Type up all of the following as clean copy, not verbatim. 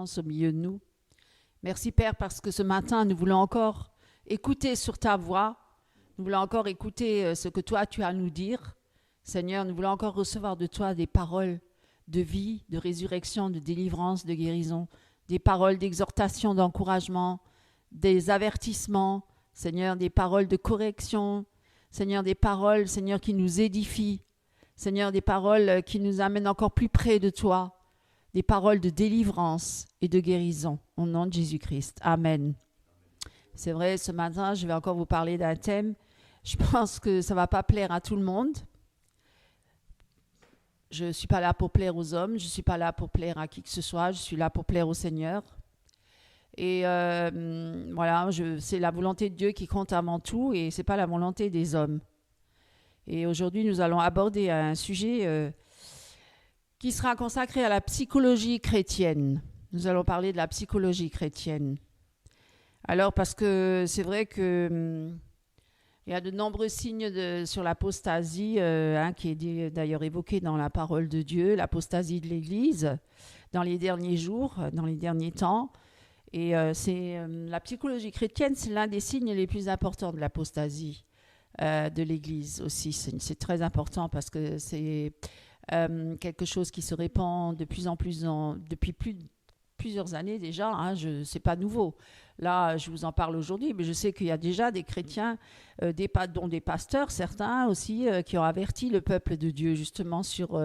présence au milieu de nous. Merci Père parce que ce matin, nous voulons encore écouter sur ta voix. Nous voulons encore écouter ce que toi tu as à nous dire. Seigneur, nous voulons encore recevoir de toi des paroles de vie, de résurrection, de délivrance, de guérison, des paroles d'exhortation, d'encouragement, des avertissements, Seigneur, des paroles de correction, Seigneur, des paroles, Seigneur, qui nous édifient, Seigneur, des paroles qui nous amènent encore plus près de toi, des paroles de délivrance et de guérison, au nom de Jésus-Christ. Amen. C'est vrai, ce matin, je vais encore vous parler d'un thème. Je pense que ça ne va pas plaire à tout le monde. Je ne suis pas là pour plaire aux hommes, je ne suis pas là pour plaire à qui que ce soit, je suis là pour plaire au Seigneur. Et voilà, c'est la volonté de Dieu qui compte avant tout et ce n'est pas la volonté des hommes. Et aujourd'hui, nous allons aborder un sujet qui sera consacré à la psychologie chrétienne. Nous allons parler de la psychologie chrétienne. Alors, parce que c'est vrai que il y a de nombreux signes sur l'apostasie, qui est d'ailleurs évoqué dans la parole de Dieu, l'apostasie de l'Église, dans les derniers jours, dans les derniers temps. Et la psychologie chrétienne, c'est l'un des signes les plus importants de l'apostasie de l'Église aussi. C'est très important parce que c'est quelque chose qui se répand de plus en plus depuis plusieurs années déjà. C'est pas nouveau. Là, je vous en parle aujourd'hui, mais je sais qu'il y a déjà des chrétiens, dont des pasteurs, certains aussi, qui ont averti le peuple de Dieu justement sur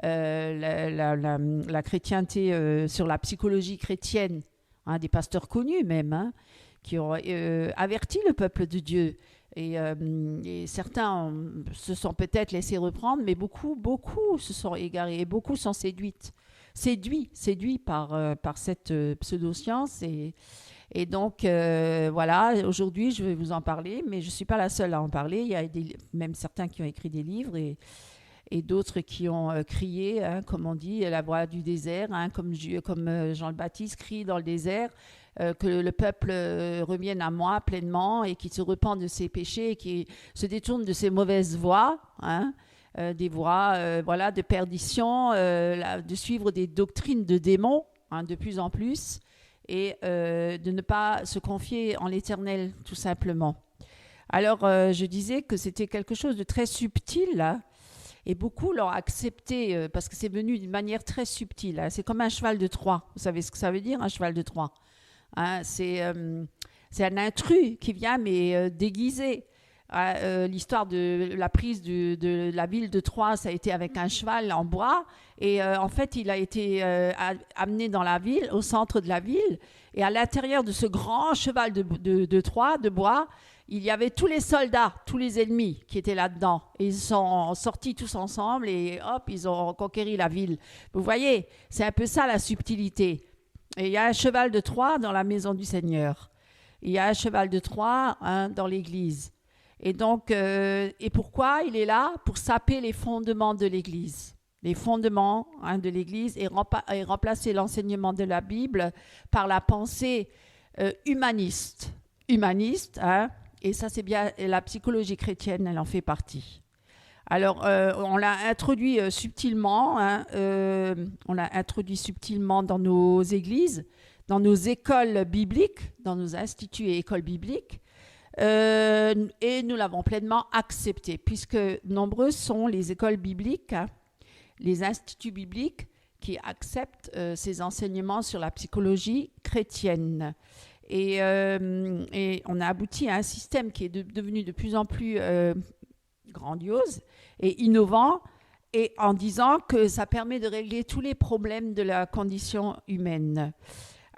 la chrétienté, sur la psychologie chrétienne. Des pasteurs connus même, qui ont averti le peuple de Dieu. Et certains se sont peut-être laissés reprendre, mais beaucoup se sont égarés et beaucoup sont séduits par cette pseudo-science. Et donc, voilà, aujourd'hui, je vais vous en parler, mais je ne suis pas la seule à en parler. Il y a même certains qui ont écrit des livres et d'autres qui ont crié, comme on dit, la voix du désert, comme Jean le Baptiste crie dans le désert, que le peuple revienne à moi pleinement et qu'il se repent de ses péchés et qu'il se détourne de ses mauvaises voies, des voies de perdition, de suivre des doctrines de démons de plus en plus et de ne pas se confier en l'Éternel tout simplement. Alors, je disais que c'était quelque chose de très subtil, là. Et beaucoup l'ont accepté parce que c'est venu d'une manière très subtile. C'est comme un cheval de Troie. Vous savez ce que ça veut dire, un cheval de Troie? C'est un intrus qui vient, mais déguisé. L'histoire de la prise de la ville de Troie, ça a été avec un cheval en bois. Et en fait, il a été amené dans la ville, au centre de la ville. Et à l'intérieur de ce grand cheval de Troie, de bois, il y avait tous les soldats, tous les ennemis qui étaient là-dedans. Et ils sont sortis tous ensemble et hop, ils ont conquéri la ville. Vous voyez, c'est un peu ça la subtilité. Et il y a un cheval de Troie dans la maison du Seigneur. Il y a un cheval de Troie dans l'Église. Et donc, et pourquoi il est là? Pour saper les fondements de l'Église. Les fondements de l'Église et remplacer l'enseignement de la Bible par la pensée humaniste. Et ça, c'est bien, la psychologie chrétienne, elle en fait partie. Alors, on l'a introduit subtilement, on l'a introduit subtilement dans nos églises, dans nos écoles bibliques, dans nos instituts et écoles bibliques, et nous l'avons pleinement accepté, puisque nombreuses sont les écoles bibliques, les instituts bibliques qui acceptent ces enseignements sur la psychologie chrétienne. Et on a abouti à un système qui est devenu de plus en plus grandiose et innovant, et en disant que ça permet de régler tous les problèmes de la condition humaine.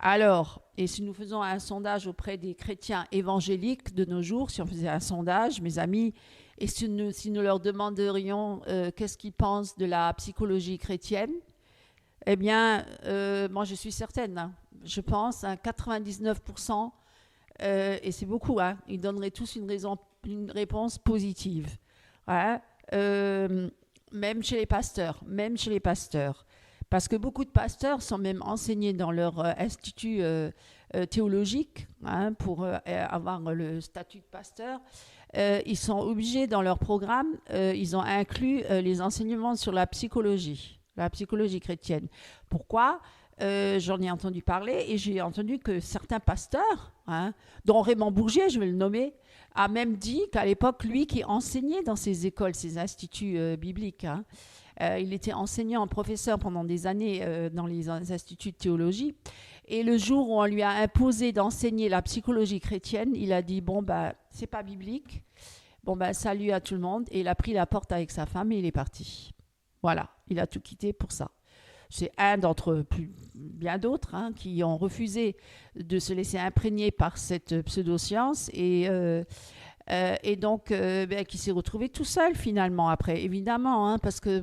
Alors, et si nous faisons un sondage auprès des chrétiens évangéliques de nos jours, si on faisait un sondage, mes amis, et si nous leur demanderions qu'est-ce qu'ils pensent de la psychologie chrétienne, eh bien, moi je suis certaine, je pense, 99%, et c'est beaucoup, ils donneraient tous une réponse positive. Même chez les pasteurs. Parce que beaucoup de pasteurs sont même enseignés dans leur institut théologique, pour avoir le statut de pasteur. Ils sont obligés dans leur programme, ils ont inclus les enseignements sur la psychologie chrétienne. Pourquoi ? j'en ai entendu parler et j'ai entendu que certains pasteurs, dont Raymond Bourgier, je vais le nommer, a même dit qu'à l'époque, lui qui enseignait dans ces écoles, ces instituts bibliques, il était enseignant, professeur pendant des années dans les instituts de théologie. Et le jour où on lui a imposé d'enseigner la psychologie chrétienne, il a dit, bon, c'est pas biblique. Bon, salut à tout le monde. Et il a pris la porte avec sa femme et il est parti. Voilà, il a tout quitté pour ça. C'est un d'entre bien d'autres qui ont refusé de se laisser imprégner par cette pseudoscience et donc qui s'est retrouvé tout seul finalement après, évidemment, parce que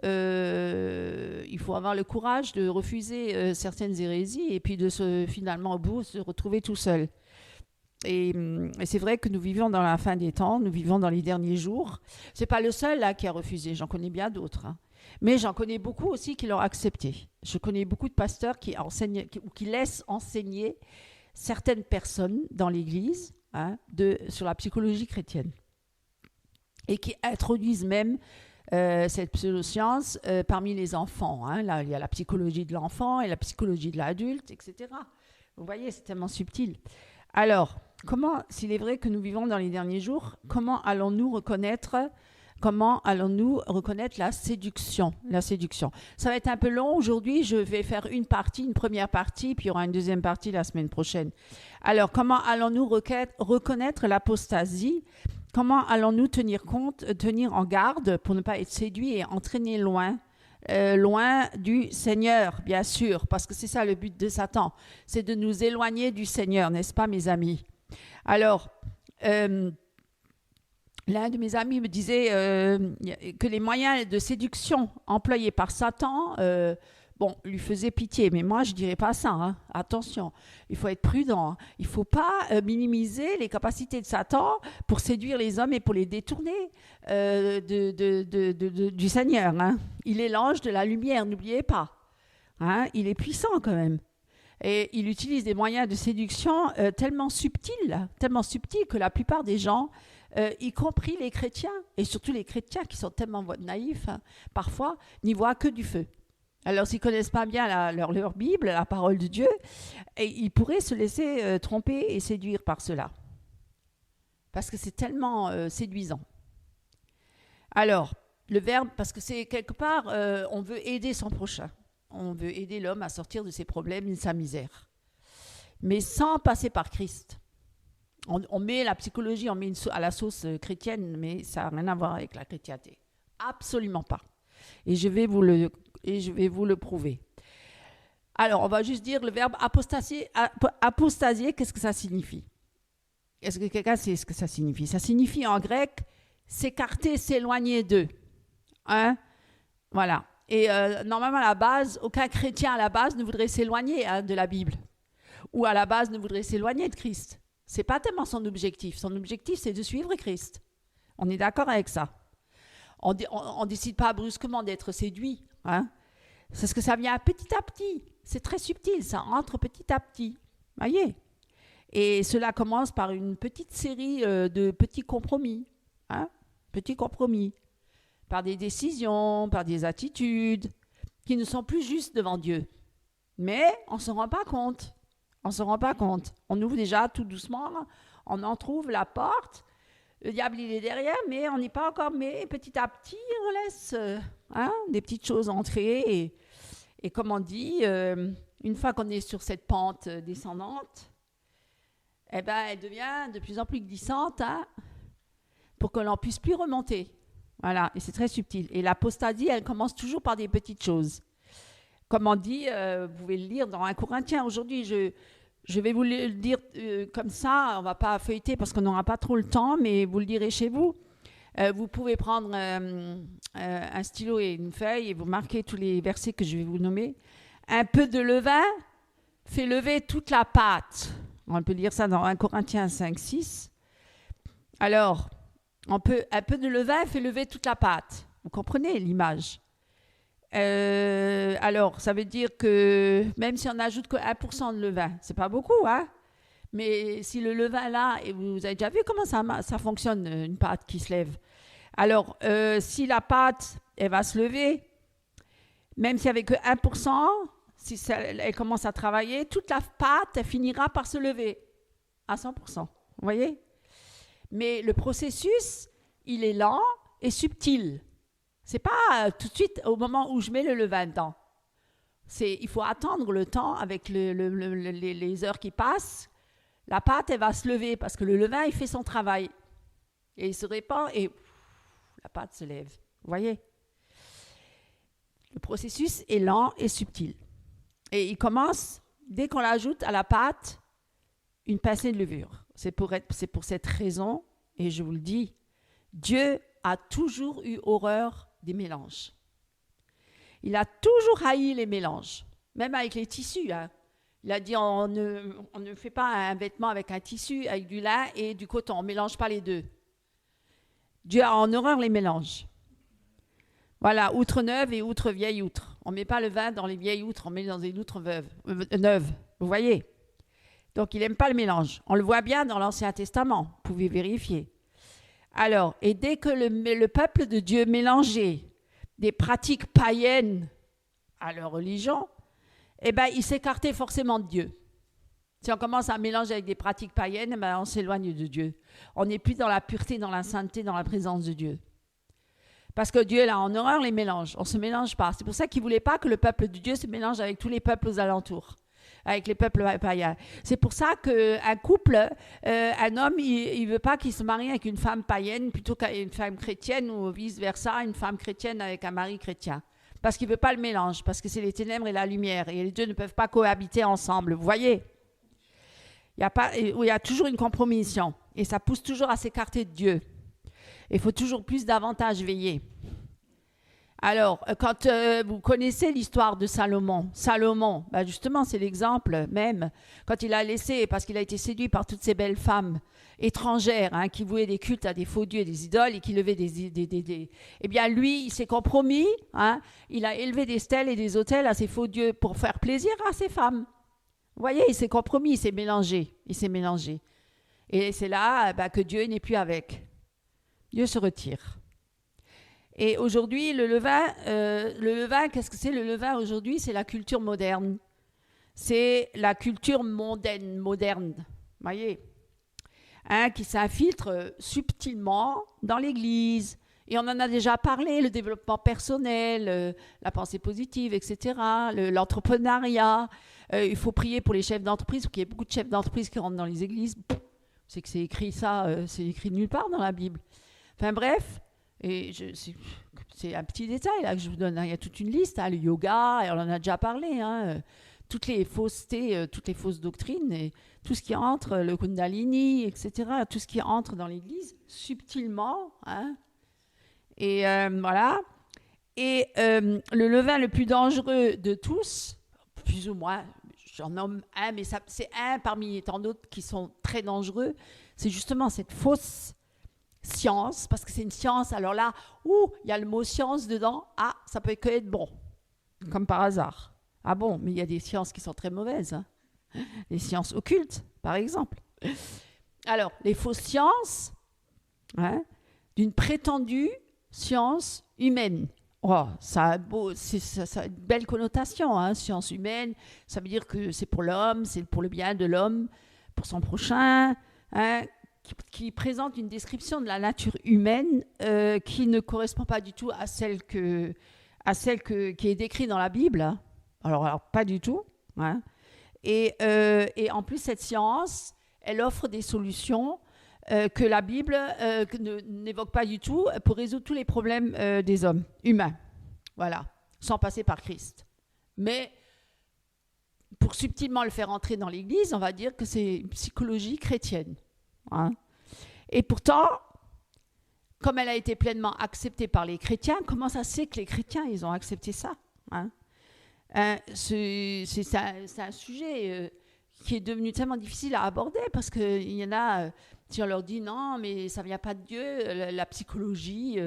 il faut avoir le courage de refuser certaines hérésies et puis de finalement au bout se retrouver tout seul. Et c'est vrai que nous vivons dans la fin des temps, nous vivons dans les derniers jours. C'est pas le seul là qui a refusé, j'en connais bien d'autres. Mais j'en connais beaucoup aussi qui l'ont accepté. Je connais beaucoup de pasteurs qui enseignent ou qui laissent enseigner certaines personnes dans l'Église sur la psychologie chrétienne et qui introduisent même cette pseudoscience parmi les enfants. Là, il y a la psychologie de l'enfant et la psychologie de l'adulte, etc. Vous voyez, c'est tellement subtil. Alors, s'il est vrai que nous vivons dans les derniers jours, comment allons-nous reconnaître la séduction? Ça va être un peu long. Aujourd'hui, je vais faire une première partie, puis il y aura une deuxième partie la semaine prochaine. Alors, comment allons-nous reconnaître l'apostasie? Comment allons-nous tenir en garde pour ne pas être séduits et entraînés loin du Seigneur, bien sûr, parce que c'est ça le but de Satan, c'est de nous éloigner du Seigneur, n'est-ce pas, mes amis? Alors, l'un de mes amis me disait que les moyens de séduction employés par Satan, lui faisaient pitié, mais moi je ne dirais pas ça. Attention, il faut être prudent. Il ne faut pas minimiser les capacités de Satan pour séduire les hommes et pour les détourner du Seigneur. Il est l'ange de la lumière, n'oubliez pas. Il est puissant quand même. Et il utilise des moyens de séduction tellement subtils que la plupart des gens, y compris les chrétiens, et surtout les chrétiens qui sont tellement naïfs, parfois, n'y voient que du feu. Alors, s'ils ne connaissent pas bien leur Bible, la parole de Dieu, ils pourraient se laisser tromper et séduire par cela. Parce que c'est tellement séduisant. Alors, le verbe, parce que c'est quelque part, on veut aider son prochain. On veut aider l'homme à sortir de ses problèmes et de sa misère. Mais sans passer par Christ. On met la psychologie, on met à la sauce chrétienne, mais ça n'a rien à voir avec la chrétienté. Absolument pas. Et je vais vous le prouver. Alors, on va juste dire le verbe apostasier, qu'est-ce que ça signifie? Est-ce que quelqu'un sait ce que ça signifie? Ça signifie en grec s'écarter, s'éloigner d'eux. Voilà. Et normalement, à la base, aucun chrétien à la base ne voudrait s'éloigner de la Bible. Ou à la base ne voudrait s'éloigner de Christ. Ce n'est pas tellement son objectif. Son objectif, c'est de suivre Christ. On est d'accord avec ça. On ne décide pas brusquement d'être séduit. C'est ce que ça vient petit à petit. C'est très subtil, ça entre petit à petit. Voyez? Et cela commence par une petite série de petits compromis. Petits compromis. Par des décisions, par des attitudes qui ne sont plus justes devant Dieu. Mais on ne se rend pas compte. On ouvre déjà tout doucement, on en trouve la porte. Le diable, il est derrière, mais on n'est pas encore. Mais petit à petit, on laisse des petites choses entrer. Et comme on dit, une fois qu'on est sur cette pente descendante, elle devient de plus en plus glissante pour que l'on puisse plus remonter. Voilà, et c'est très subtil. Et l'apostasie, elle commence toujours par des petites choses. Comme on dit, vous pouvez le lire dans 1 Corinthiens. Aujourd'hui, je vais vous le dire comme ça, on ne va pas feuilleter parce qu'on n'aura pas trop le temps, mais vous le direz chez vous. Vous pouvez prendre un stylo et une feuille et vous marquez tous les versets que je vais vous nommer. Un peu de levain fait lever toute la pâte. On peut lire ça dans 1 Corinthiens 5, 6. Alors, un peu de levain fait lever toute la pâte. Vous comprenez l'image? Alors, ça veut dire que même si on n'ajoute que 1% de levain, c'est pas beaucoup, mais si le levain là, et vous avez déjà vu comment ça fonctionne, une pâte qui se lève. Alors, si la pâte, elle va se lever, même s'il n'y avait que 1%, elle commence à travailler, toute la pâte, elle finira par se lever à 100%. Vous voyez? Mais le processus, il est lent et subtil. C'est pas tout de suite au moment où je mets le levain dedans. Il faut attendre le temps avec les heures qui passent. La pâte, elle va se lever parce que le levain, il fait son travail. Et il se répand et la pâte se lève. Vous voyez? Le processus est lent et subtil. Et il commence, dès qu'on l'ajoute à la pâte, une pincée de levure. C'est pour cette raison, et je vous le dis, Dieu a toujours eu horreur des mélanges. Il a toujours haï les mélanges, même avec les tissus. Hein. Il a dit, on ne fait pas un vêtement avec un tissu, avec du lin et du coton. On ne mélange pas les deux. Dieu a en horreur les mélanges. Voilà, outre neuve et outre vieille outre. On ne met pas le vin dans les vieilles outres, on met dans des outres neuves. Vous voyez? Donc, il n'aime pas le mélange. On le voit bien dans l'Ancien Testament. Vous pouvez vérifier. Alors, et dès que le peuple de Dieu mélangeait des pratiques païennes à leur religion, eh ben, il s'écartait forcément de Dieu. Si on commence à mélanger avec des pratiques païennes, eh ben, on s'éloigne de Dieu. On n'est plus dans la pureté, dans la sainteté, dans la présence de Dieu. Parce que Dieu, là, en horreur, les mélange. On ne se mélange pas. C'est pour ça qu'il ne voulait pas que le peuple de Dieu se mélange avec tous les peuples aux alentours, avec les peuples païens. C'est pour ça qu'un couple, un homme, il ne veut pas qu'il se marie avec une femme païenne plutôt qu'une femme chrétienne ou vice-versa, une femme chrétienne avec un mari chrétien. Parce qu'il ne veut pas le mélange, parce que c'est les ténèbres et la lumière. Et les deux ne peuvent pas cohabiter ensemble. Vous voyez? Il y a toujours une compromission. Et ça pousse toujours à s'écarter de Dieu. Il faut toujours davantage veiller. Alors, quand vous connaissez l'histoire de Salomon, ben justement, c'est l'exemple même, quand il a laissé, parce qu'il a été séduit par toutes ces belles femmes étrangères, hein, qui vouaient des cultes à des faux dieux et des idoles, et qui levaient Eh bien, lui, il s'est compromis, hein, il a élevé des stèles et des autels à ces faux dieux pour faire plaisir à ces femmes. Vous voyez, il s'est compromis, il s'est mélangé. Et c'est là que Dieu n'est plus avec. Dieu se retire. Et aujourd'hui, le levain, qu'est-ce que c'est le levain aujourd'hui? C'est la culture moderne. C'est la culture mondaine, moderne, voyez, hein, qui s'infiltre subtilement dans l'Église. Et on en a déjà parlé, le développement personnel, la pensée positive, etc., l'entrepreneuriat. Il faut prier pour les chefs d'entreprise, parce qu'il y a beaucoup de chefs d'entreprise qui rentrent dans les églises. C'est que c'est écrit ça, c'est écrit nulle part dans la Bible. Enfin bref, et c'est un petit détail là que je vous donne. Hein. Il y a toute une liste, hein, le yoga, et on en a déjà parlé, hein, toutes les faussetés, toutes les fausses doctrines, et tout ce qui entre, le Kundalini, etc., tout ce qui entre dans l'Église, subtilement. Hein. Et voilà. Et le levain le plus dangereux de tous, plus ou moins, j'en nomme un, mais c'est un parmi tant d'autres qui sont très dangereux, c'est justement cette fausse science, parce que c'est une science, alors là, il y a le mot science dedans, ça peut que être bon, comme par hasard. Ah bon, mais il y a des sciences qui sont très mauvaises, hein. Les sciences occultes, par exemple. Alors, les fausses sciences, hein, d'une prétendue science humaine. Oh, ça a une belle connotation, hein, science humaine, ça veut dire que c'est pour l'homme, c'est pour le bien de l'homme, pour son prochain, hein, qui présente une description de la nature humaine qui ne correspond pas du tout à celle qui est décrite dans la Bible. Hein. Alors, pas du tout. Hein. Et en plus, cette science, elle offre des solutions que la Bible n'évoque pas du tout pour résoudre tous les problèmes des hommes humains. Voilà, sans passer par Christ. Mais pour subtilement le faire entrer dans l'Église, on va dire que c'est une psychologie chrétienne. Hein. Et pourtant, comme elle a été pleinement acceptée par les chrétiens, comment ça se fait que les chrétiens, ils ont accepté ça? Hein. C'est un sujet qui est devenu tellement difficile à aborder parce qu'il y en a, si on leur dit non, mais ça ne vient pas de Dieu, la psychologie,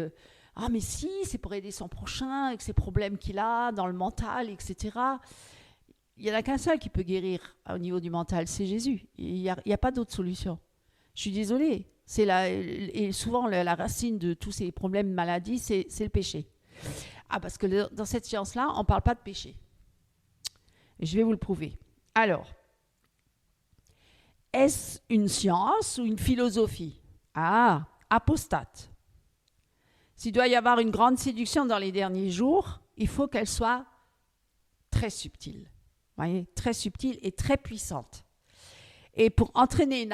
mais si, c'est pour aider son prochain avec ses problèmes qu'il a dans le mental, etc. Il n'y en a qu'un seul qui peut guérir au niveau du mental, c'est Jésus. Il n'y a pas d'autre solution. Je suis désolée. Et souvent, la racine de tous ces problèmes, maladies, c'est le péché. Parce que dans cette science-là, on ne parle pas de péché. Et je vais vous le prouver. Alors, est-ce une science ou une philosophie? Ah, apostate. S'il doit y avoir une grande séduction dans les derniers jours, il faut qu'elle soit très subtile. Vous voyez, très subtile et très puissante. Et pour entraîner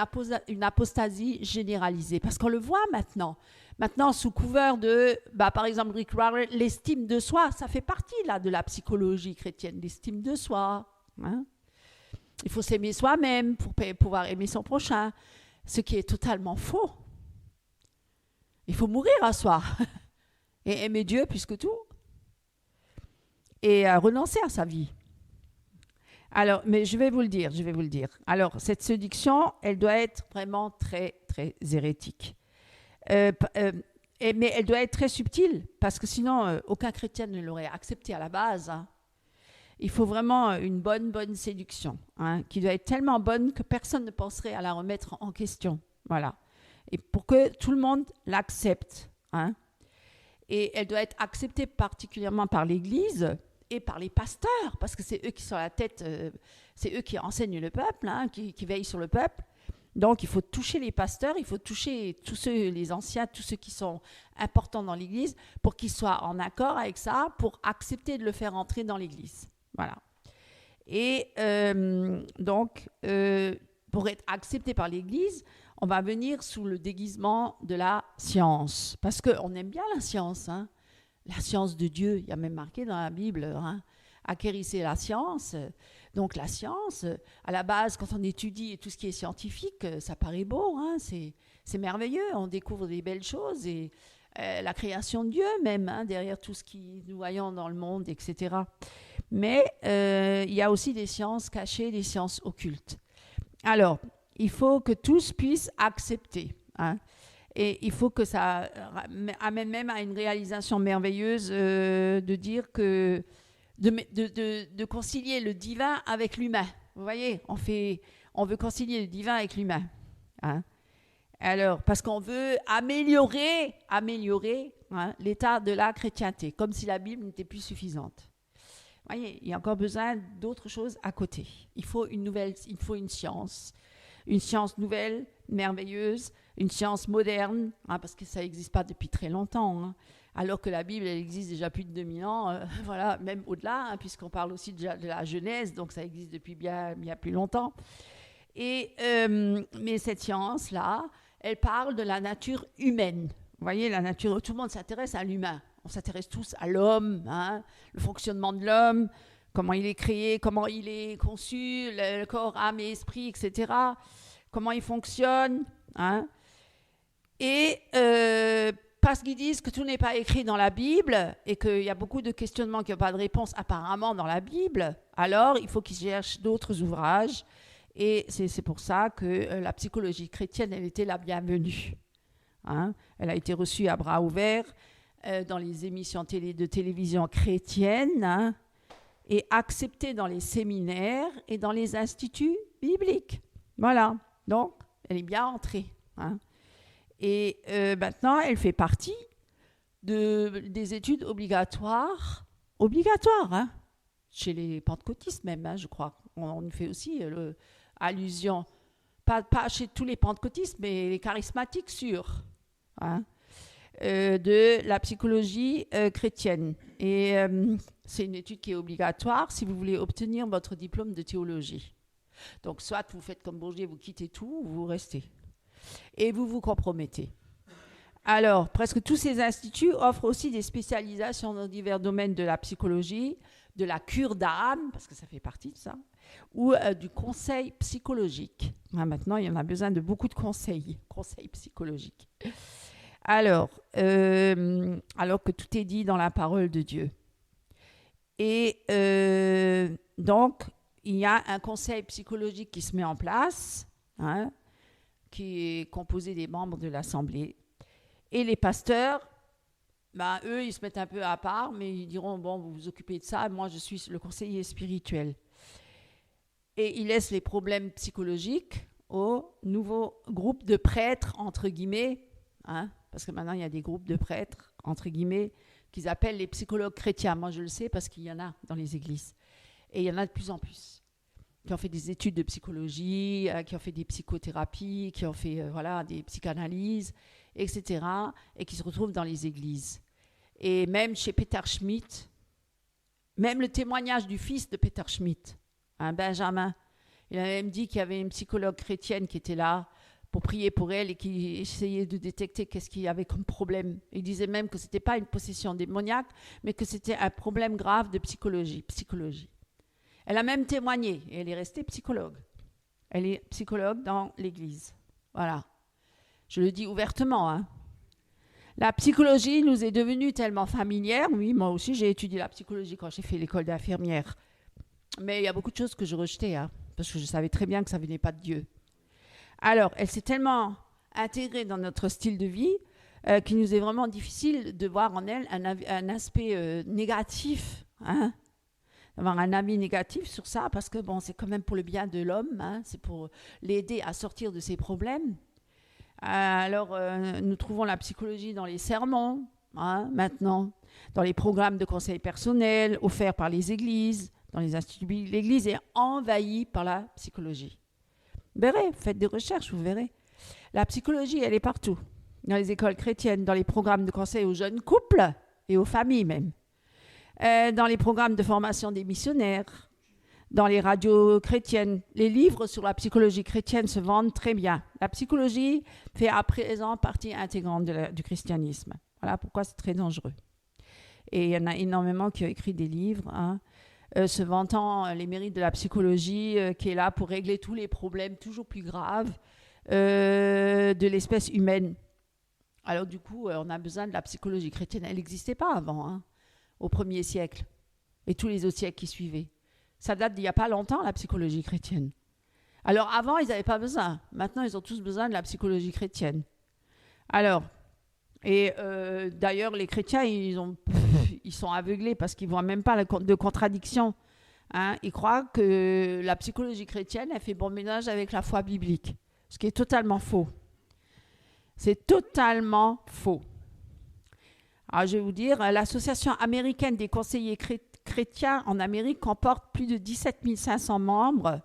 une apostasie généralisée, parce qu'on le voit maintenant. Maintenant, sous couvert de, par exemple, Rick Warren, l'estime de soi, ça fait partie là de la psychologie chrétienne, l'estime de soi. Hein? Il faut s'aimer soi-même pour pouvoir aimer son prochain, ce qui est totalement faux. Il faut mourir à soi et aimer Dieu plus que tout et renoncer à sa vie. Alors, mais je vais vous le dire. Alors, cette séduction, elle doit être vraiment très, très hérétique. Mais elle doit être très subtile, parce que sinon, aucun chrétien ne l'aurait acceptée à la base. Hein. Il faut vraiment une bonne séduction, hein, qui doit être tellement bonne que personne ne penserait à la remettre en question. Voilà. Et pour que tout le monde l'accepte. Hein. Et elle doit être acceptée particulièrement par l'Église et par les pasteurs, parce que c'est eux qui sont à la tête, c'est eux qui enseignent le peuple, hein, qui veillent sur le peuple. Donc, il faut toucher les pasteurs, il faut toucher tous ceux, les anciens, tous ceux qui sont importants dans l'Église, pour qu'ils soient en accord avec ça, pour accepter de le faire entrer dans l'Église. Voilà. Et donc, pour être accepté par l'Église, on va venir sous le déguisement de la science, parce qu'on aime bien la science, hein. La science de Dieu, il y a même marqué dans la Bible, hein, acquérissez la science. Donc la science, à la base, quand on étudie tout ce qui est scientifique, ça paraît beau, hein, c'est merveilleux, on découvre des belles choses, et la création de Dieu même, hein, derrière tout ce que nous voyons dans le monde, etc. Mais il y a aussi des sciences cachées, des sciences occultes. Alors, il faut que tous puissent accepter, hein. Et il faut que ça amène même à une réalisation merveilleuse de dire que de concilier le divin avec l'humain. Vous voyez, on veut concilier le divin avec l'humain. Hein. Alors, parce qu'on veut améliorer hein, l'état de la chrétienté, comme si la Bible n'était plus suffisante. Vous voyez, il y a encore besoin d'autres choses à côté. Il faut une science nouvelle, merveilleuse, une science moderne, hein, parce que ça n'existe pas depuis très longtemps, hein, alors que la Bible, elle existe déjà plus de 2000 ans, voilà, même au-delà, hein, puisqu'on parle aussi de la Genèse, donc ça existe depuis bien plus longtemps. Et, mais cette science-là, elle parle de la nature humaine. Vous voyez, la nature, tout le monde s'intéresse à l'humain. On s'intéresse tous à l'homme, hein, le fonctionnement de l'homme, comment il est créé, comment il est conçu, le corps, âme et esprit, etc. Comment il fonctionne, hein. Et parce qu'ils disent que tout n'est pas écrit dans la Bible et qu'il y a beaucoup de questionnements qui n'ont pas de réponse apparemment dans la Bible, alors il faut qu'ils cherchent d'autres ouvrages. Et c'est pour ça que la psychologie chrétienne, elle était la bienvenue. Hein. Elle a été reçue à bras ouverts dans les émissions de télévision chrétiennes, hein, et acceptée dans les séminaires et dans les instituts bibliques. Voilà. Donc, elle est bien entrée. Hein. Et maintenant, elle fait partie des études obligatoires, hein, chez les pentecôtistes même, hein, je crois. On fait aussi allusion, pas chez tous les pentecôtistes, mais les charismatiques sûrs, hein, de la psychologie chrétienne. Et c'est une étude qui est obligatoire si vous voulez obtenir votre diplôme de théologie. Donc, soit vous faites comme Bourdieu, vous quittez tout, ou vous restez. Et vous vous compromettez. Alors, presque tous ces instituts offrent aussi des spécialisations dans divers domaines de la psychologie, de la cure d'âme, parce que ça fait partie de ça, ou du conseil psychologique. Maintenant, il y en a besoin de beaucoup de conseils psychologiques. Alors que tout est dit dans la parole de Dieu. Et donc, il y a un conseil psychologique qui se met en place, hein, qui est composé des membres de l'Assemblée. Et les pasteurs, eux, ils se mettent un peu à part, mais ils diront, bon, vous vous occupez de ça, moi, je suis le conseiller spirituel. Et ils laissent les problèmes psychologiques au nouveau groupe de prêtres, entre guillemets, hein, parce que maintenant, il y a des groupes de prêtres, entre guillemets, qu'ils appellent les psychologues chrétiens. Moi, je le sais parce qu'il y en a dans les églises. Et il y en a de plus en plus qui ont fait des études de psychologie, qui ont fait des psychothérapies, qui ont fait des psychanalyses, etc. et qui se retrouvent dans les églises. Et même chez Peter Schmidt, même le témoignage du fils de Peter Schmidt, Benjamin, il a même dit qu'il y avait une psychologue chrétienne qui était là pour prier pour elle et qui essayait de détecter qu'est-ce qu'il y avait comme problème. Il disait même que ce n'était pas une possession démoniaque, mais que c'était un problème grave de psychologie. Elle a même témoigné et elle est restée psychologue. Elle est psychologue dans l'Église. Voilà. Je le dis ouvertement. La psychologie nous est devenue tellement familière. Oui, moi aussi, j'ai étudié la psychologie quand j'ai fait l'école d'infirmière. Mais il y a beaucoup de choses que je rejetais, parce que je savais très bien que ça ne venait pas de Dieu. Alors, elle s'est tellement intégrée dans notre style de vie qu'il nous est vraiment difficile de voir en elle un aspect négatif, d'avoir un avis négatif sur ça, parce que c'est quand même pour le bien de l'homme, c'est pour l'aider à sortir de ses problèmes. Alors, nous trouvons la psychologie dans les sermons, maintenant, dans les programmes de conseil personnel offerts par les églises, dans les instituts. L'église est envahie par la psychologie. Vous verrez, faites des recherches, vous verrez. La psychologie, elle est partout. Dans les écoles chrétiennes, dans les programmes de conseil aux jeunes couples et aux familles même. Dans les programmes de formation des missionnaires, dans les radios chrétiennes. Les livres sur la psychologie chrétienne se vendent très bien. La psychologie fait à présent partie intégrante du christianisme. Voilà pourquoi c'est très dangereux. Et il y en a énormément qui ont écrit des livres, se vantant les mérites de la psychologie, qui est là pour régler tous les problèmes toujours plus graves de l'espèce humaine. Alors du coup, on a besoin de la psychologie chrétienne. Elle n'existait pas avant, au 1er siècle, et tous les autres siècles qui suivaient. Ça date d'il n'y a pas longtemps, la psychologie chrétienne. Alors avant, ils n'avaient pas besoin. Maintenant, ils ont tous besoin de la psychologie chrétienne. Alors, d'ailleurs, les chrétiens, ils sont aveuglés parce qu'ils ne voient même pas de contradiction. Ils croient que la psychologie chrétienne, elle fait bon ménage avec la foi biblique, ce qui est totalement faux. C'est totalement faux. Alors, je vais vous dire, l'Association américaine des conseillers chrétiens en Amérique comporte plus de 17 500 membres.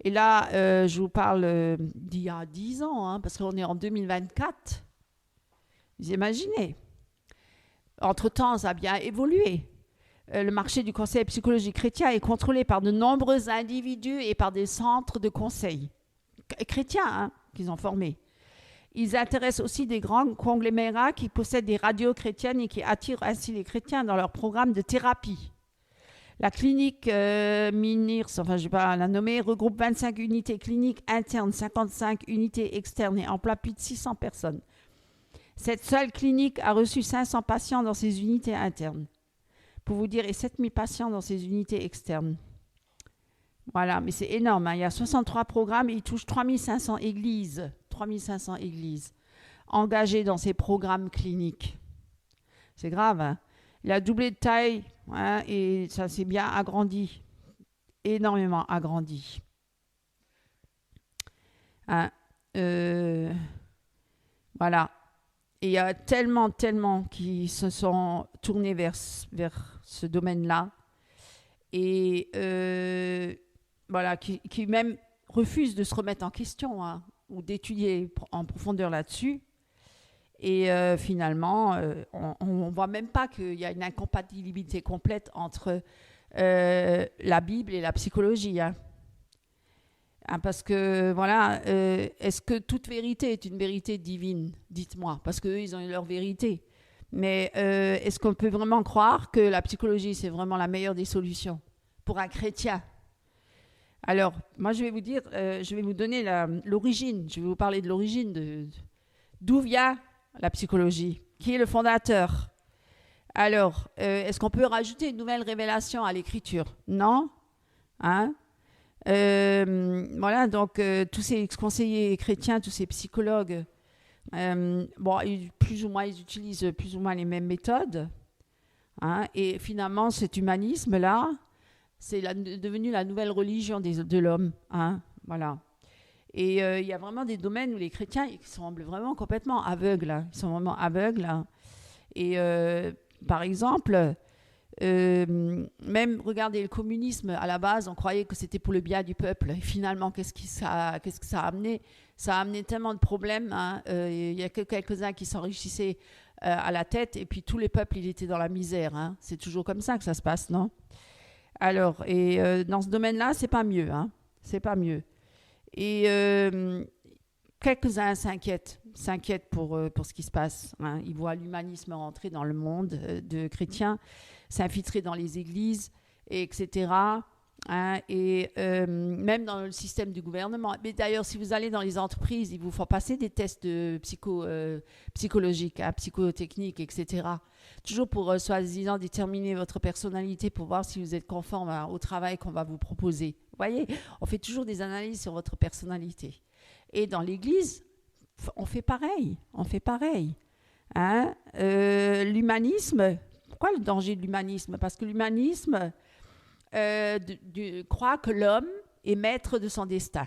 Et là, je vous parle d'il y a 10 ans, parce qu'on est en 2024. Vous imaginez. Entre-temps, ça a bien évolué. Le marché du conseil psychologique chrétien est contrôlé par de nombreux individus et par des centres de conseil chrétiens qu'ils ont formés. Ils intéressent aussi des grands conglomérats qui possèdent des radios chrétiennes et qui attirent ainsi les chrétiens dans leur programme de thérapie. La clinique Minirs, je ne vais pas la nommer, regroupe 25 unités cliniques internes, 55 unités externes et emploie plus de 600 personnes. Cette seule clinique a reçu 500 patients dans ses unités internes. Pour vous dire, et 7000 patients dans ses unités externes. Voilà, mais c'est énorme. Il y a 63 programmes et il touche 3500 églises. 3500 églises engagées dans ces programmes cliniques. C'est grave. Il a doublé de taille et ça s'est bien agrandi. Énormément agrandi. Voilà. Et il y a tellement qui se sont tournés vers ce domaine-là. Et qui même refusent de se remettre en question ou d'étudier en profondeur là-dessus. Et finalement, on ne voit même pas qu'il y a une incompatibilité complète entre la Bible et la psychologie. Parce que, est-ce que toute vérité est une vérité divine? Dites-moi, parce qu'eux, ils ont leur vérité. Mais est-ce qu'on peut vraiment croire que la psychologie, c'est vraiment la meilleure des solutions pour un chrétien? Alors, moi, je vais vous dire, je vais vous donner l'origine. Je vais vous parler de l'origine, d'où vient la psychologie, qui est le fondateur. Alors, est-ce qu'on peut rajouter une nouvelle révélation à l'écriture? Non. Donc tous ces conseillers chrétiens, tous ces psychologues, plus ou moins, ils utilisent plus ou moins les mêmes méthodes. Et finalement, cet humanisme-là, c'est devenu la nouvelle religion de l'homme. Voilà. Et il y a vraiment des domaines où les chrétiens ils semblent vraiment complètement aveugles. Ils sont vraiment aveugles. Et par exemple, Même, regardez, le communisme, à la base, on croyait que c'était pour le bien du peuple. Et finalement, qu'est-ce que ça a amené? Ça a amené tellement de problèmes. Hein. Il n'y a que quelques-uns qui s'enrichissaient à la tête, et puis tous les peuples, ils étaient dans la misère. Hein. C'est toujours comme ça que ça se passe, non? Alors, dans ce domaine-là, c'est pas mieux. Hein. C'est pas mieux. Et quelques-uns s'inquiètent pour ce qui se passe. Hein. Ils voient l'humanisme rentrer dans le monde de chrétiens, s'infiltrer dans les églises, etc. Hein, et même dans le système du gouvernement. Mais d'ailleurs, si vous allez dans les entreprises, ils vous font passer des tests psychologiques, hein, psychotechniques, etc. Toujours pour, soi-disant, déterminer votre personnalité pour voir si vous êtes conforme au travail qu'on va vous proposer. Vous voyez, on fait toujours des analyses sur votre personnalité. Et dans l'Église, on fait pareil. Hein? L'humanisme, pourquoi le danger de l'humanisme? Parce que l'humanisme croit que l'homme est maître de son destin.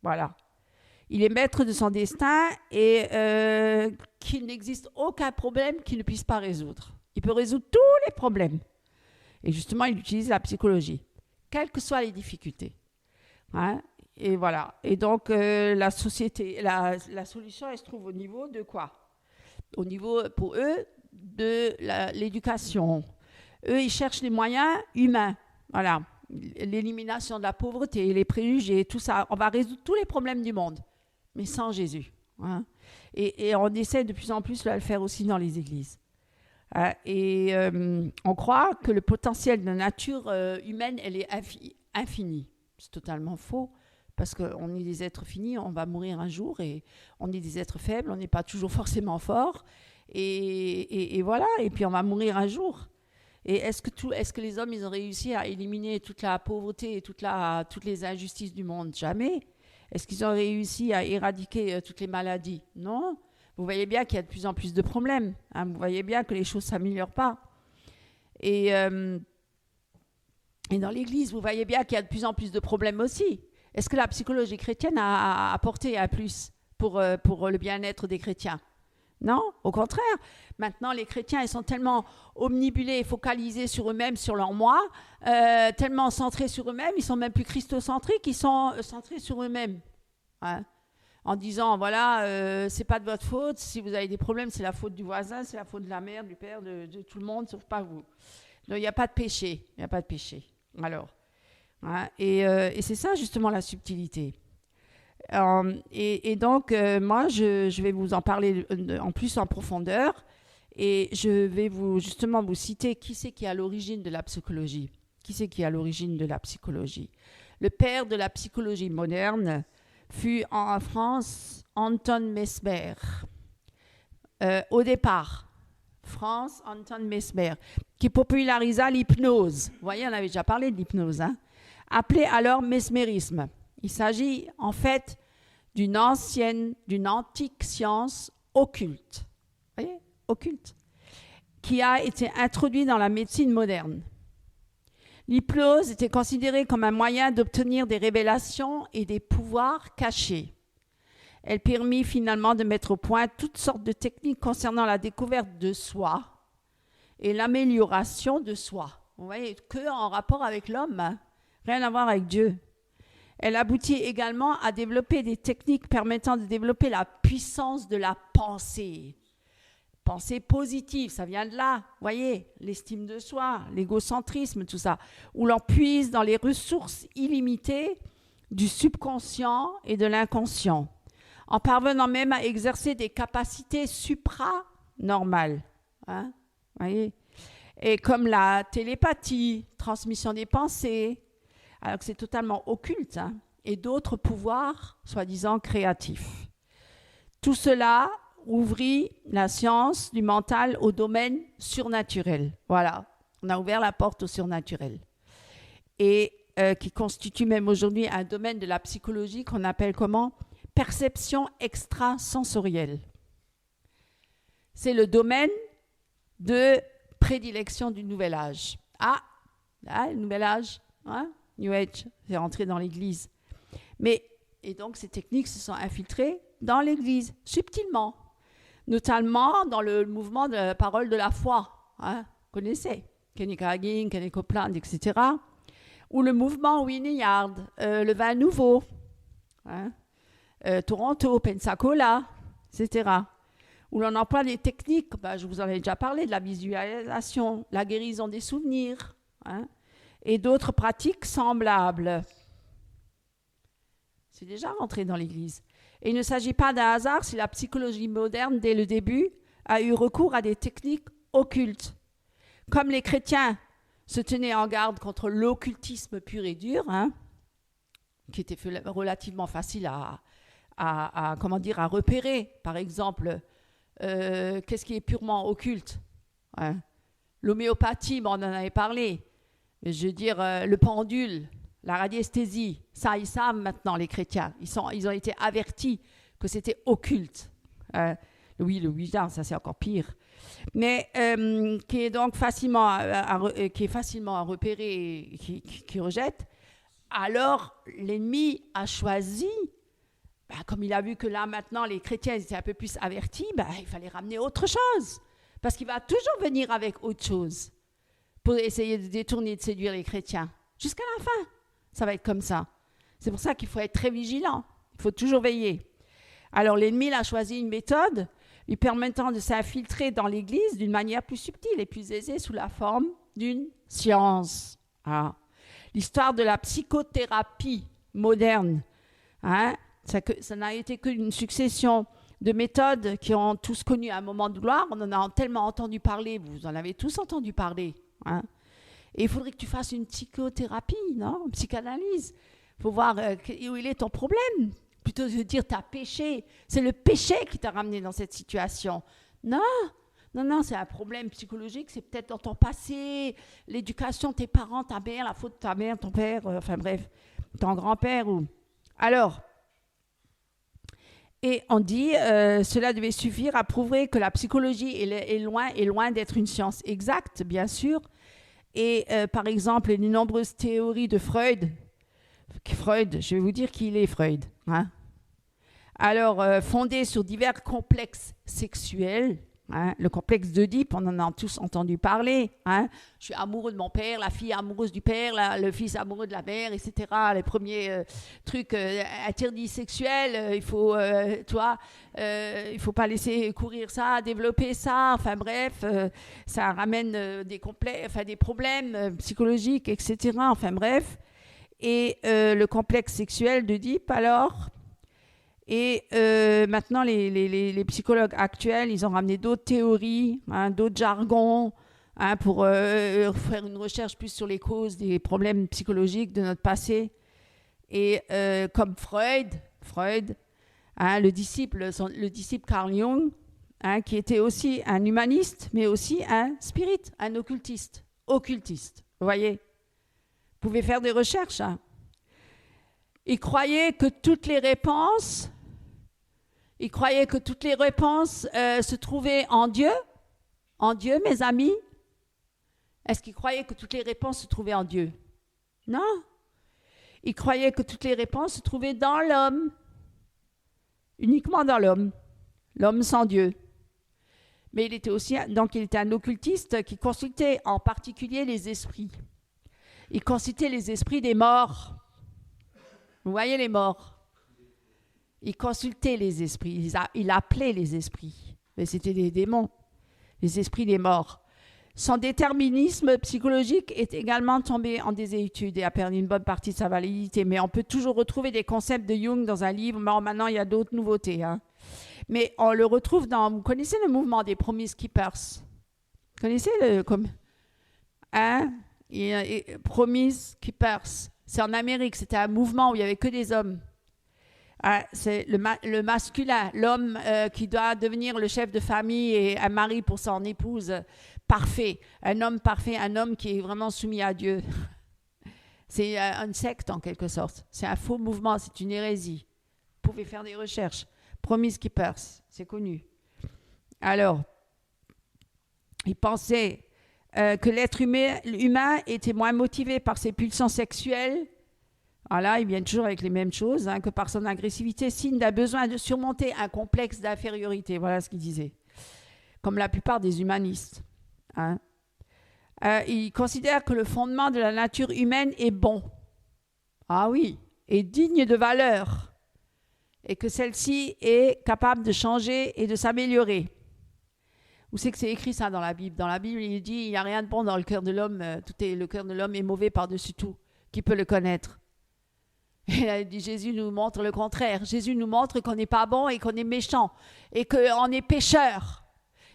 Voilà. Il est maître de son destin et qu'il n'existe aucun problème qu'il ne puisse pas résoudre. Il peut résoudre tous les problèmes. Et justement, il utilise la psychologie, quelles que soient les difficultés. Hein? Et voilà. Et donc, la solution, elle se trouve au niveau de quoi? Au niveau, pour eux, de l'éducation. Eux, ils cherchent les moyens humains. Voilà. L'élimination de la pauvreté, les préjugés, tout ça. On va résoudre tous les problèmes du monde, mais sans Jésus. Hein. Et on essaie de plus en plus de le faire aussi dans les églises. Et on croit que le potentiel de la nature humaine, elle est infinie. C'est totalement faux. Parce qu'on est des êtres finis, on va mourir un jour et on est des êtres faibles, on n'est pas toujours forcément forts. Et voilà, et puis on va mourir un jour. Et est-ce que les hommes, ils ont réussi à éliminer toute la pauvreté et toutes les injustices du monde? Jamais. Est-ce qu'ils ont réussi à éradiquer toutes les maladies? Non. Vous voyez bien qu'il y a de plus en plus de problèmes. Hein. Vous voyez bien que les choses ne s'améliorent pas. Et dans l'Église, vous voyez bien qu'il y a de plus en plus de problèmes aussi. Est-ce que la psychologie chrétienne a apporté un plus pour le bien-être des chrétiens? Non, au contraire. Maintenant, les chrétiens, ils sont tellement omnibulés et focalisés sur eux-mêmes, sur leur moi, tellement centrés sur eux-mêmes, ils sont même plus christocentriques, ils sont centrés sur eux-mêmes. Hein? En disant, voilà, c'est pas de votre faute, si vous avez des problèmes, c'est la faute du voisin, c'est la faute de la mère, du père, de tout le monde, sauf pas vous. Donc, il n'y a pas de péché, Alors, hein? Et c'est ça, justement, la subtilité. Et donc, moi, je vais vous en parler en plus en profondeur et je vais vous citer qui c'est qui est à l'origine de la psychologie. Qui c'est qui est à l'origine de la psychologie? Le père de la psychologie moderne fut en France Anton Mesmer. Au départ, Anton Mesmer, qui popularisa l'hypnose. Vous voyez, on avait déjà parlé de l'hypnose, hein? Appelé alors mesmérisme. Il s'agit en fait d'une antique science occulte, vous voyez, occulte, qui a été introduite dans la médecine moderne. L'hypnose était considérée comme un moyen d'obtenir des révélations et des pouvoirs cachés. Elle permit finalement de mettre au point toutes sortes de techniques concernant la découverte de soi et l'amélioration de soi. Vous voyez, que en rapport avec l'homme, hein? Rien à voir avec Dieu. Elle aboutit également à développer des techniques permettant de développer la puissance de la pensée. Pensée positive, ça vient de là, vous voyez, l'estime de soi, l'égocentrisme, tout ça, où l'on puise dans les ressources illimitées du subconscient et de l'inconscient, en parvenant même à exercer des capacités supranormales. Hein, voyez, et comme la télépathie, transmission des pensées, alors que c'est totalement occulte, hein, et d'autres pouvoirs, soi-disant créatifs. Tout cela ouvrit la science du mental au domaine surnaturel. Voilà, on a ouvert la porte au surnaturel. Et qui constitue même aujourd'hui un domaine de la psychologie qu'on appelle comment? Perception extrasensorielle. C'est le domaine de prédilection du nouvel âge. Ah, là, le nouvel âge, hein? New Age, c'est rentré dans l'Église. Et donc, ces techniques se sont infiltrées dans l'Église, subtilement, notamment dans le mouvement de la parole de la foi. Hein, vous connaissez, Kenny Carradine, Kenny Copeland, etc. Ou le mouvement Vineyard, le vin nouveau, hein, Toronto, Pensacola, etc. Où l'on emploie des techniques, je vous en ai déjà parlé, de la visualisation, la guérison des souvenirs, hein, et d'autres pratiques semblables. C'est déjà rentré dans l'Église. Et il ne s'agit pas d'un hasard si la psychologie moderne, dès le début, a eu recours à des techniques occultes. Comme les chrétiens se tenaient en garde contre l'occultisme pur et dur, hein, qui était relativement facile à repérer. Par exemple, qu'est-ce qui est purement occulte, hein? L'homéopathie, on en avait parlé. Je veux dire, le pendule, la radiesthésie, ça, ils savent maintenant, les chrétiens. Ils ont été avertis que c'était occulte. Oui, le Ouija, ça c'est encore pire. Mais qui est donc facilement à repérer et qui rejette. Alors, l'ennemi a choisi, comme il a vu que là, maintenant, les chrétiens étaient un peu plus avertis, il fallait ramener autre chose. Parce qu'il va toujours venir avec autre chose pour essayer de détourner, de séduire les chrétiens. Jusqu'à la fin, ça va être comme ça. C'est pour ça qu'il faut être très vigilant. Il faut toujours veiller. Alors, l'ennemi a choisi une méthode lui permettant de s'infiltrer dans l'Église d'une manière plus subtile et plus aisée sous la forme d'une science. Ah. L'histoire de la psychothérapie moderne, hein, ça n'a été qu'une succession de méthodes qui ont tous connu un moment de gloire. On en a tellement entendu parler, vous en avez tous entendu parler. Hein. Et il faudrait que tu fasses une psychothérapie, non? Une psychanalyse. Il faut voir où il est ton problème. Plutôt que de dire t'as péché. C'est le péché qui t'a ramené dans cette situation. Non, c'est un problème psychologique. C'est peut-être dans ton passé, l'éducation de tes parents, ta mère, la faute de ta mère, ton père, ton grand-père. Alors, et on dit, cela devait suffire à prouver que la psychologie est loin d'être une science exacte, bien sûr. Et par exemple, les nombreuses théories de Freud, je vais vous dire qui il est, Freud. Hein? Alors, fondées sur divers complexes sexuels, hein? Le complexe d'Oedipe, on en a tous entendu parler. Hein? Je suis amoureux de mon père, la fille amoureuse du père, le fils amoureux de la mère, etc. Les premiers trucs interdits sexuels, il faut pas laisser courir ça, développer ça. Enfin bref, ça ramène des problèmes psychologiques, etc. Enfin bref. Et le complexe sexuel d'Oedipe, alors. Et maintenant, les psychologues actuels, ils ont ramené d'autres théories, hein, d'autres jargons, hein, pour faire une recherche plus sur les causes des problèmes psychologiques de notre passé. Et comme Freud, hein, le disciple Carl Jung, hein, qui était aussi un humaniste, mais aussi un spirit, un occultiste. Vous voyez? Vous pouvez faire des recherches. Hein. Il croyait que toutes les réponses se trouvaient en Dieu. En Dieu, mes amis. Est-ce qu'il croyait que toutes les réponses se trouvaient en Dieu? Non. Il croyait que toutes les réponses se trouvaient dans l'homme. Uniquement dans l'homme. L'homme sans Dieu. Mais il était un occultiste qui consultait en particulier les esprits. Il consultait les esprits des morts. Vous voyez les morts? Il consultait les esprits. Il appelait les esprits. Mais c'était des démons. Les esprits des morts. Son déterminisme psychologique est également tombé en désuétude et a perdu une bonne partie de sa validité. Mais on peut toujours retrouver des concepts de Jung dans un livre. Bon, maintenant, il y a d'autres nouveautés. Hein. Mais on le retrouve vous connaissez le mouvement des Promise Keepers? Vous connaissez Promise Keepers. C'est en Amérique, c'était un mouvement où il n'y avait que des hommes. C'est le masculin, l'homme qui doit devenir le chef de famille et un mari pour son épouse parfait. Un homme parfait, un homme qui est vraiment soumis à Dieu. C'est une secte en quelque sorte. C'est un faux mouvement, c'est une hérésie. Vous pouvez faire des recherches. Promise Keepers, c'est connu. Alors, il pensait que l'être humain était moins motivé par ses pulsions sexuelles. Voilà, ils viennent toujours avec les mêmes choses, hein, que par son agressivité, signe d'un besoin de surmonter un complexe d'infériorité. Voilà ce qu'il disait. Comme la plupart des humanistes. Hein. Il considère que le fondement de la nature humaine est bon. Ah oui, est digne de valeur. Et que celle-ci est capable de changer et de s'améliorer. Où c'est que c'est écrit ça dans la Bible? Dans la Bible, il dit il n'y a rien de bon dans le cœur de l'homme. Le cœur de l'homme est mauvais par-dessus tout. Qui peut le connaître? Et là, il dit, Jésus nous montre le contraire. Jésus nous montre qu'on n'est pas bon et qu'on est méchant et qu'on est pécheur.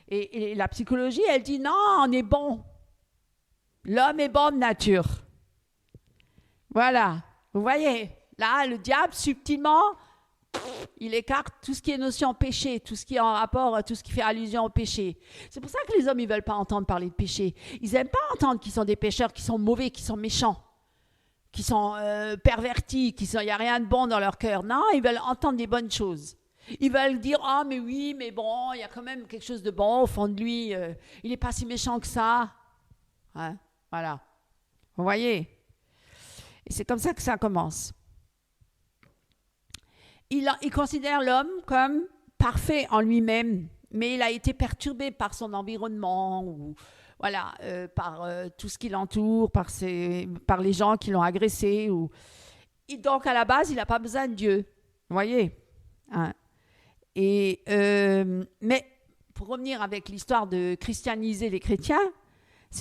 Et la psychologie, elle dit non, on est bon. L'homme est bon de nature. Voilà. Vous voyez, là, le diable, subtilement, il écarte tout ce qui est notion péché, tout ce qui est en rapport, tout ce qui fait allusion au péché. C'est pour ça que les hommes, ils ne veulent pas entendre parler de péché. Ils n'aiment pas entendre qu'ils sont des pécheurs, qu'ils sont mauvais, qu'ils sont méchants, qui sont pervertis, il n'y a rien de bon dans leur cœur. Non, ils veulent entendre des bonnes choses. Ils veulent dire « Ah, mais oui, mais bon, il y a quand même quelque chose de bon au fond de lui. Il n'est pas si méchant que ça. Hein ?» Voilà. Vous voyez? Et c'est comme ça que ça commence. Il considère l'homme comme parfait en lui-même, mais il a été perturbé par son environnement ou voilà, par tout ce qui l'entoure, par les gens qui l'ont agressé. Et donc, à la base, il n'a pas besoin de Dieu. Vous voyez? Hein? Mais pour revenir avec l'histoire de christianiser les chrétiens,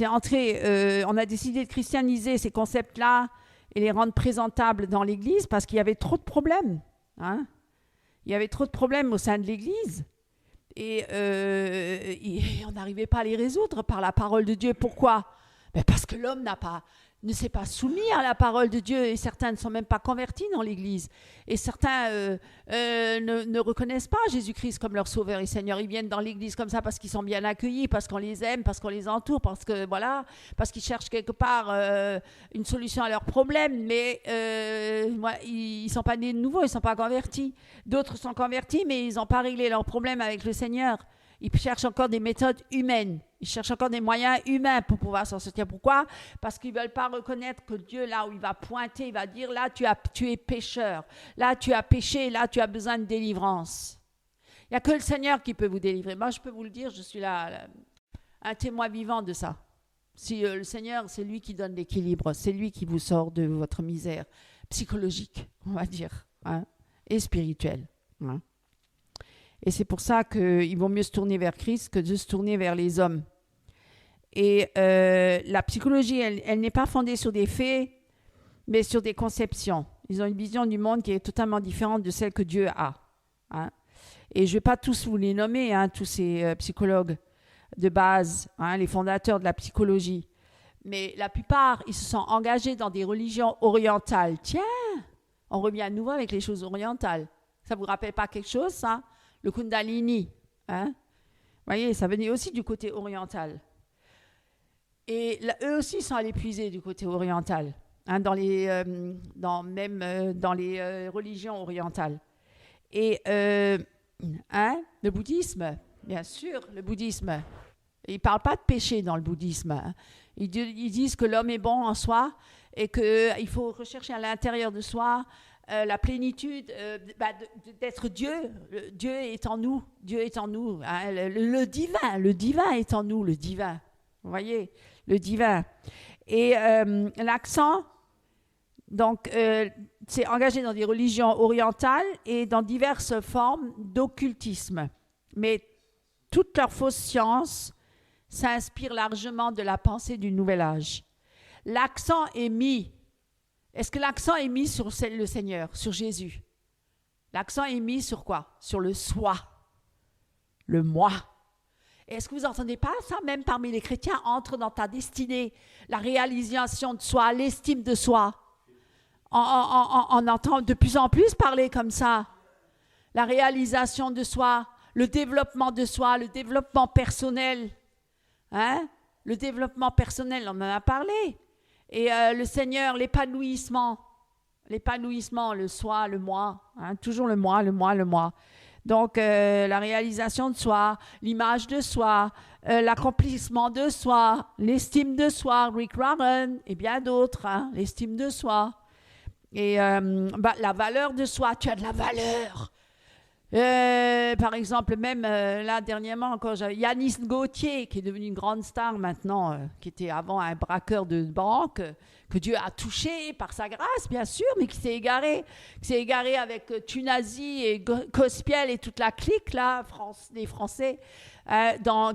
on a décidé de christianiser ces concepts-là et les rendre présentables dans l'Église parce qu'il y avait trop de problèmes. Hein? Il y avait trop de problèmes au sein de l'Église. Et on n'arrivait pas à les résoudre par la parole de Dieu. Pourquoi? Parce que l'homme ne s'est pas soumis à la parole de Dieu et certains ne sont même pas convertis dans l'Église. Et certains ne reconnaissent pas Jésus-Christ comme leur sauveur et Seigneur. Ils viennent dans l'Église comme ça parce qu'ils sont bien accueillis, parce qu'on les aime, parce qu'on les entoure, parce qu'ils cherchent quelque part une solution à leurs problèmes. Mais ils ne sont pas nés de nouveau, ils ne sont pas convertis. D'autres sont convertis, mais ils n'ont pas réglé leurs problèmes avec le Seigneur. Ils cherchent encore des méthodes humaines. Ils cherchent encore des moyens humains pour pouvoir s'en sortir. Pourquoi? Parce qu'ils ne veulent pas reconnaître que Dieu, là où il va pointer, il va dire, là, tu es pécheur. Là, tu as péché. Là, tu as besoin de délivrance. Il n'y a que le Seigneur qui peut vous délivrer. Moi, je peux vous le dire, je suis là un témoin vivant de ça. Si le Seigneur, c'est lui qui donne l'équilibre. C'est lui qui vous sort de votre misère psychologique, on va dire, hein, et spirituelle. Hein. Et c'est pour ça qu'il vaut mieux se tourner vers Christ que de se tourner vers les hommes. Et la psychologie, elle n'est pas fondée sur des faits, mais sur des conceptions. Ils ont une vision du monde qui est totalement différente de celle que Dieu a. Hein. Et je ne vais pas tous vous les nommer, hein, tous ces psychologues de base, hein, les fondateurs de la psychologie. Mais la plupart, ils se sont engagés dans des religions orientales. Tiens, on revient à nouveau avec les choses orientales. Ça ne vous rappelle pas quelque chose, ça? Le Kundalini, hein? Vous voyez, ça venait aussi du côté oriental. Et là, eux aussi sont allés puiser du côté oriental, hein, dans les religions orientales. Et le bouddhisme, bien sûr, le bouddhisme. Ils ne parlent pas de péché dans le bouddhisme. Hein. Ils disent que l'homme est bon en soi et qu'il faut rechercher à l'intérieur de soi la plénitude d'être Dieu. Dieu est en nous. Dieu est en nous. Hein. Le divin est en nous, le divin. Vous voyez, le divin. Et l'accent, donc, c'est engagé dans des religions orientales et dans diverses formes d'occultisme. Mais toute leur fausse science s'inspire largement de la pensée du Nouvel Âge. L'accent est mis. Est-ce que l'accent est mis sur le Seigneur, sur Jésus? L'accent est mis sur quoi? Sur le soi, le moi. Est-ce que vous n'entendez pas ça? Même parmi les chrétiens, entre dans ta destinée, la réalisation de soi, l'estime de soi. On entend de plus en plus parler comme ça. La réalisation de soi, le développement de soi, le développement personnel. Hein? Le développement personnel, on en a parlé. Et le Seigneur, l'épanouissement, le soi, le moi, hein, toujours le moi, le moi, le moi. Donc, la réalisation de soi, l'image de soi, l'accomplissement de soi, l'estime de soi, Rick Warren et bien d'autres, hein, l'estime de soi. Et la valeur de soi, tu as de la valeur. Par exemple, même là dernièrement, encore, j'avais Yanis Gauthier, qui est devenu une grande star maintenant, qui était avant un braqueur de banque, que Dieu a touché par sa grâce, bien sûr, mais qui s'est égaré avec Tunazi et Cospiel et toute la clique là, des Français,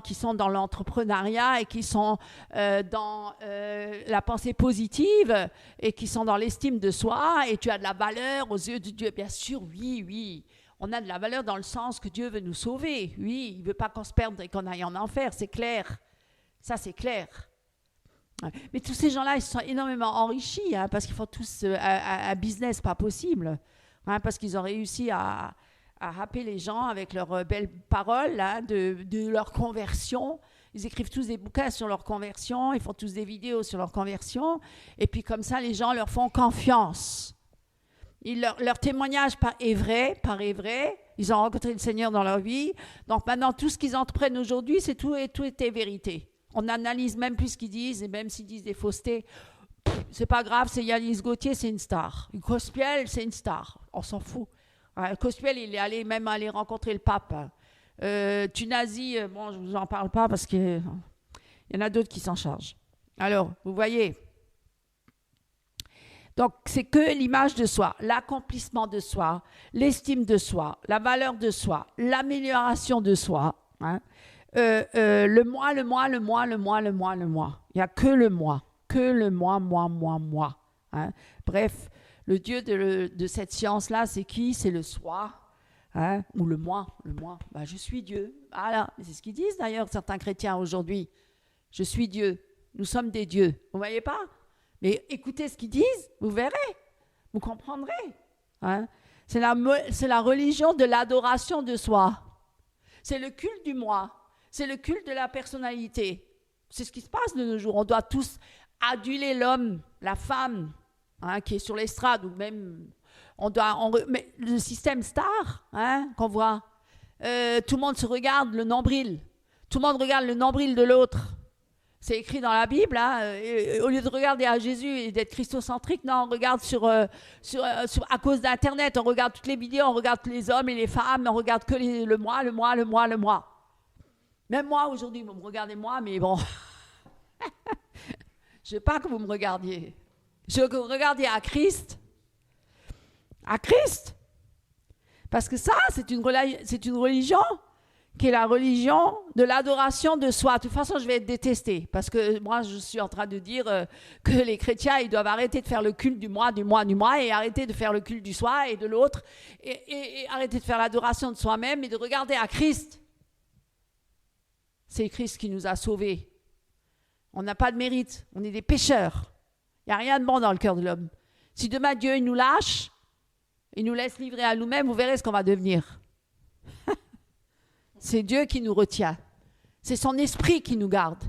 qui sont dans l'entrepreneuriat et qui sont dans la pensée positive et qui sont dans l'estime de soi. Et tu as de la valeur aux yeux de Dieu, bien sûr, oui, oui. On a de la valeur dans le sens que Dieu veut nous sauver. Oui, il ne veut pas qu'on se perde et qu'on aille en enfer, c'est clair. Ça, c'est clair. Mais tous ces gens-là, ils se sont énormément enrichis, hein, parce qu'ils font tous un business pas possible. Hein, parce qu'ils ont réussi à happer les gens avec leurs belles paroles là, de leur conversion. Ils écrivent tous des bouquins sur leur conversion, ils font tous des vidéos sur leur conversion. Et puis comme ça, les gens leur font confiance. Leur témoignage est vrai. Ils ont rencontré le Seigneur dans leur vie. Donc maintenant, tout ce qu'ils entreprennent aujourd'hui, tout est vérité. On n'analyse même plus ce qu'ils disent, et même s'ils disent des faussetés, c'est pas grave, c'est Yanis Gauthier, c'est une star. Cospiel, c'est une star. On s'en fout. Cospiel, il est allé même aller rencontrer le pape. Tunazi, bon, je ne vous en parle pas parce qu'il y en a d'autres qui s'en chargent. Alors, vous voyez... Donc, c'est que l'image de soi, l'accomplissement de soi, l'estime de soi, la valeur de soi, l'amélioration de soi. Hein. Le moi. Il n'y a que le moi. Moi. Hein. Bref, le Dieu de cette science-là, c'est qui? C'est le soi. Hein. Ou le moi. Ben, je suis Dieu. Voilà. C'est ce qu'ils disent d'ailleurs certains chrétiens aujourd'hui. Je suis Dieu. Nous sommes des dieux. Vous ne voyez pas? Mais écoutez ce qu'ils disent, vous verrez, vous comprendrez. Hein? C'est la religion de l'adoration de soi. C'est le culte du moi. C'est le culte de la personnalité. C'est ce qui se passe de nos jours. On doit tous aduler l'homme, la femme, hein, qui est sur l'estrade, ou même, mais le système star, hein, qu'on voit, tout le monde se regarde le nombril. Tout le monde regarde le nombril de l'autre. C'est écrit dans la Bible, hein, au lieu de regarder à Jésus et d'être christocentrique, non, on regarde à cause d'Internet, on regarde toutes les vidéos, on regarde les hommes et les femmes, on regarde que le moi. Même moi, aujourd'hui, vous me regardez moi, mais bon, je ne veux pas que vous me regardiez. Je veux que vous regardiez à Christ. À Christ. Parce que ça, c'est une religion qui est la religion de l'adoration de soi. De toute façon, je vais être détestée, parce que moi, je suis en train de dire que les chrétiens, ils doivent arrêter de faire le culte du moi, et arrêter de faire le culte du soi et de l'autre, et arrêter de faire l'adoration de soi-même et de regarder à Christ. C'est Christ qui nous a sauvés. On n'a pas de mérite, on est des pécheurs. Il n'y a rien de bon dans le cœur de l'homme. Si demain Dieu il nous lâche, il nous laisse livrer à nous-mêmes, vous verrez ce qu'on va devenir. C'est Dieu qui nous retient. C'est son esprit qui nous garde.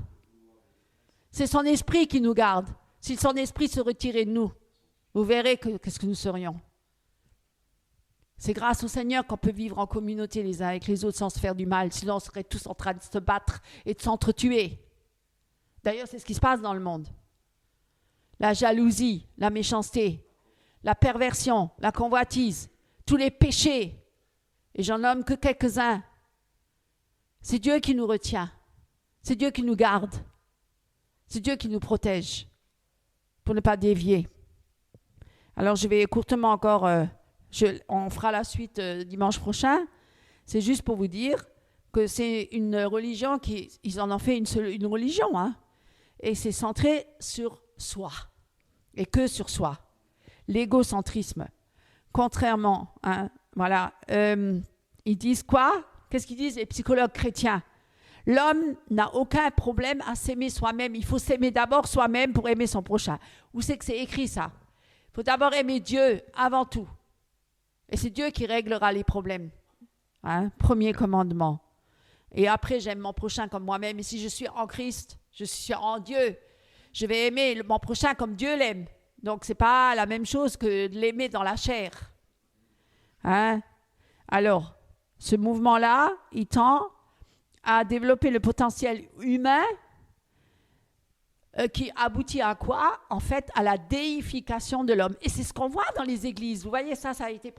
C'est son esprit qui nous garde. Si son esprit se retirait de nous, vous verrez qu'est-ce que nous serions. C'est grâce au Seigneur qu'on peut vivre en communauté les uns avec les autres sans se faire du mal. Sinon, on serait tous en train de se battre et de s'entretuer. D'ailleurs, c'est ce qui se passe dans le monde. La jalousie, la méchanceté, la perversion, la convoitise, tous les péchés. Et j'en nomme que quelques-uns. C'est Dieu qui nous retient. C'est Dieu qui nous garde. C'est Dieu qui nous protège pour ne pas dévier. Alors, je vais courtement encore, on fera la suite dimanche prochain. C'est juste pour vous dire que c'est une religion ils en ont fait une religion, hein, et c'est centré sur soi, et que sur soi. L'égocentrisme. Contrairement, hein, voilà, ils disent quoi? Qu'est-ce qu'ils disent les psychologues chrétiens? L'homme n'a aucun problème à s'aimer soi-même. Il faut s'aimer d'abord soi-même pour aimer son prochain. Où c'est que c'est écrit ça? Il faut d'abord aimer Dieu avant tout. Et c'est Dieu qui réglera les problèmes. Hein? Premier commandement. Et après, j'aime mon prochain comme moi-même. Et si je suis en Christ, je suis en Dieu, je vais aimer mon prochain comme Dieu l'aime. Donc, ce n'est pas la même chose que de l'aimer dans la chair. Hein? Alors, ce mouvement-là, il tend à développer le potentiel humain qui aboutit à quoi? En fait, à la déification de l'homme. Et c'est ce qu'on voit dans les églises. Vous voyez, ça a été,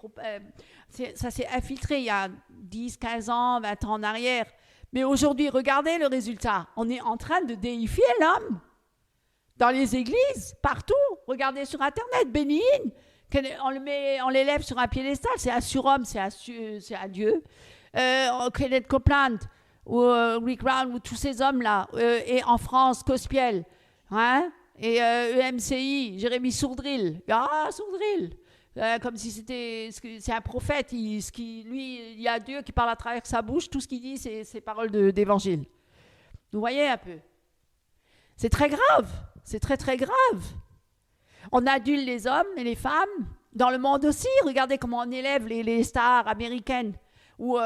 ça s'est infiltré il y a 10, 15 ans, 20 ans en arrière. Mais aujourd'hui, regardez le résultat. On est en train de déifier l'homme. Dans les églises, partout. Regardez sur Internet, Benny Hinn, on l'élève sur un piédestal, c'est un surhomme, c'est un Dieu. Kenneth Copeland, ou Rick Brown, ou tous ces hommes-là. Et en France, Cospiel, hein, et EMCI, Jérémy Sourdril. Ah, Sourdril, comme si c'est un prophète. Lui, il y a Dieu qui parle à travers sa bouche. Tout ce qu'il dit, c'est paroles d'évangile. Vous voyez un peu. C'est très grave. C'est très, très grave. On adule les hommes et les femmes. Dans le monde aussi, regardez comment on élève les stars américaines ou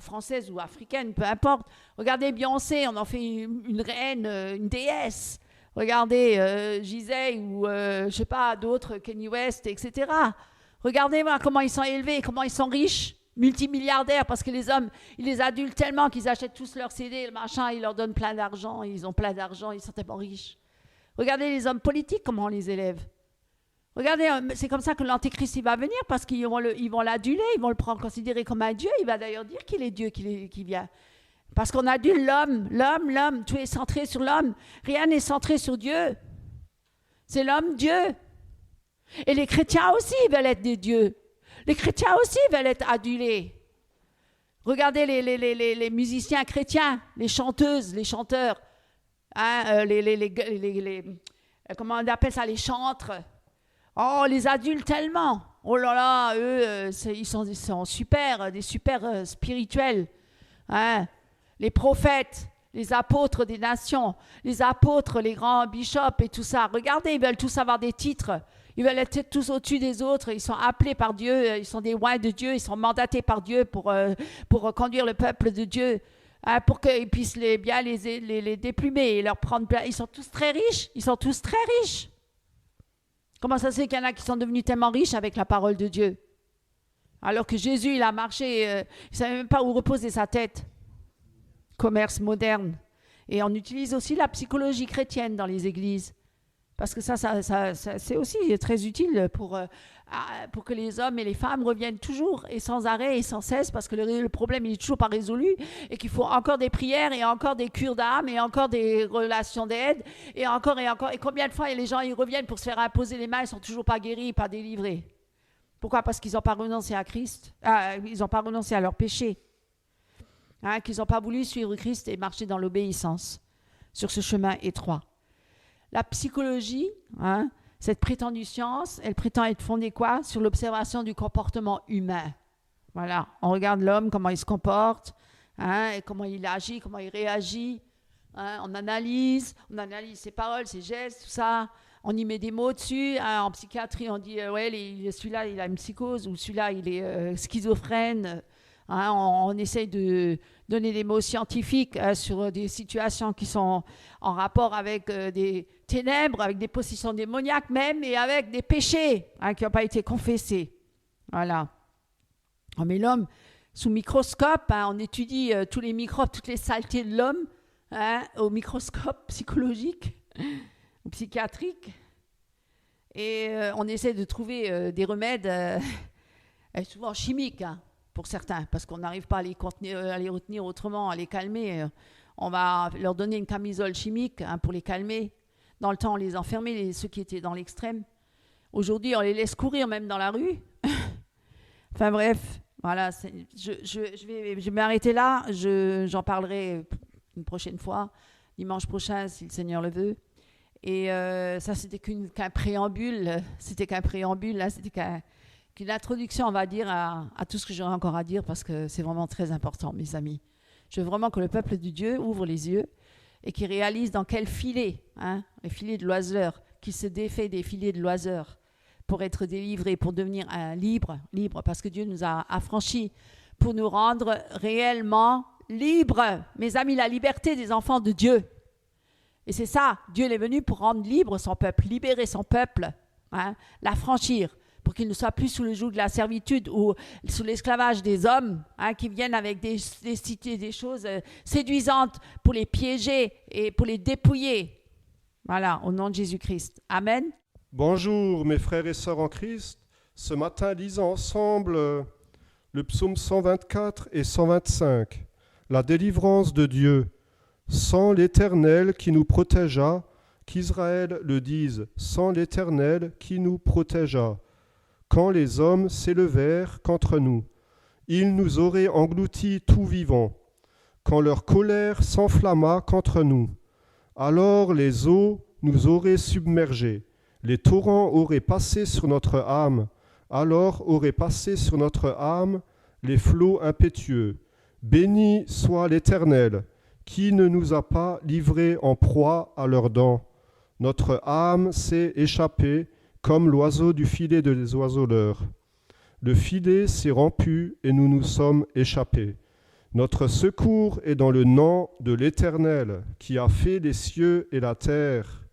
françaises ou africaines, peu importe. Regardez Beyoncé, on en fait une reine, une déesse. Regardez Gisèle ou, je ne sais pas, d'autres, Kanye West, etc. Regardez-moi comment ils sont élevés, comment ils sont riches, multimilliardaires, parce que les hommes, ils les adulent tellement qu'ils achètent tous leurs CD, le machin, ils leur donnent plein d'argent, ils ont plein d'argent, ils sont tellement riches. Regardez les hommes politiques, comment on les élève. Regardez, c'est comme ça que l'Antéchrist il va venir, parce qu'ils vont l'aduler, ils vont le prendre considéré comme un Dieu. Il va d'ailleurs dire qu'il est Dieu qui vient. Parce qu'on adule l'homme, tout est centré sur l'homme. Rien n'est centré sur Dieu. C'est l'homme Dieu. Et les chrétiens aussi veulent être des dieux. Les chrétiens aussi veulent être adulés. Regardez les musiciens chrétiens, les chanteuses, les chanteurs. Hein, comment on appelle ça, les chantres. Oh, on les adule tellement. Oh là là, eux, ils sont super, des super spirituels. Hein. Les prophètes, les apôtres des nations, les apôtres, les grands bishops et tout ça. Regardez, ils veulent tous avoir des titres. Ils veulent être tous au-dessus des autres. Ils sont appelés par Dieu, ils sont des oints de Dieu, ils sont mandatés par Dieu pour conduire le peuple de Dieu. Pour qu'ils puissent bien les déplumer et leur prendre place. Ils sont tous très riches. Ils sont tous très riches. Comment ça se fait qu'il y en a qui sont devenus tellement riches avec la parole de Dieu? Alors que Jésus, il a marché, il ne savait même pas où reposer sa tête. Commerce moderne. Et on utilise aussi la psychologie chrétienne dans les églises. Parce que ça c'est aussi très utile pour que les hommes et les femmes reviennent toujours et sans arrêt et sans cesse, parce que le problème il est toujours pas résolu et qu'il faut encore des prières et encore des cures d'âme et encore des relations d'aide et encore et encore. Et combien de fois les gens ils reviennent pour se faire imposer les mains, ils sont toujours pas guéris, pas délivrés. Pourquoi? Parce qu'ils n'ont pas renoncé à Christ, ils n'ont pas renoncé à leur péché, hein, qu'ils n'ont pas voulu suivre Christ et marcher dans l'obéissance sur ce chemin étroit. La psychologie, hein, cette prétendue science, elle prétend être fondée quoi? Sur l'observation du comportement humain. Voilà, on regarde l'homme, comment il se comporte, hein, et comment il agit, comment il réagit. Hein, on analyse ses paroles, ses gestes, tout ça. On y met des mots dessus. Hein, en psychiatrie, on dit ouais, celui-là, il a une psychose, ou celui-là, il est schizophrène. Hein, on essaye de donner des mots scientifiques sur des situations qui sont en rapport avec des ténèbres, avec des possessions démoniaques même, et avec des péchés qui n'ont pas été confessés. Voilà. On met l'homme sous microscope, on étudie tous les microbes, toutes les saletés de l'homme au microscope psychologique ou psychiatrique. Et on essaie de trouver des remèdes souvent chimiques, pour certains, parce qu'on n'arrive pas à les retenir autrement, à les calmer. On va leur donner une camisole chimique pour les calmer. Dans le temps, on les enfermait, ceux qui étaient dans l'extrême. Aujourd'hui, on les laisse courir même dans la rue. Enfin bref, voilà. Je vais m'arrêter là. J'en parlerai une prochaine fois, dimanche prochain, si le Seigneur le veut. Et ça, c'était qu'un préambule. C'était qu'un préambule, là, c'était qu'une introduction, on va dire, à tout ce que j'aurai encore à dire, parce que c'est vraiment très important, mes amis. Je veux vraiment que le peuple de Dieu ouvre les yeux et qu'il réalise dans quel filet, les filets de l'oiseur, qu'il se défait des filets de l'oiseur pour être délivré, pour devenir libre, parce que Dieu nous a affranchis pour nous rendre réellement libres. Mes amis, la liberté des enfants de Dieu. Et c'est ça, Dieu est venu pour rendre libre son peuple, libérer son peuple, l'affranchir, pour qu'il ne soit plus sous le joug de la servitude ou sous l'esclavage des hommes qui viennent avec des choses séduisantes pour les piéger et pour les dépouiller. Voilà, au nom de Jésus-Christ. Amen. Bonjour mes frères et sœurs en Christ. Ce matin, lisons ensemble le psaume 124 et 125. La délivrance de Dieu. Sans l'Éternel qui nous protégea, qu'Israël le dise, sans l'Éternel qui nous protégea. Quand les hommes s'élevèrent contre nous, ils nous auraient engloutis tout vivants. Quand leur colère s'enflamma contre nous, alors les eaux nous auraient submergés. Les torrents auraient passé sur notre âme, alors auraient passé sur notre âme les flots impétueux. Béni soit l'Éternel, qui ne nous a pas livrés en proie à leurs dents. Notre âme s'est échappée comme l'oiseau du filet des oiseleurs. Le filet s'est rompu et nous nous sommes échappés. Notre secours est dans le nom de l'Éternel, qui a fait les cieux et la terre.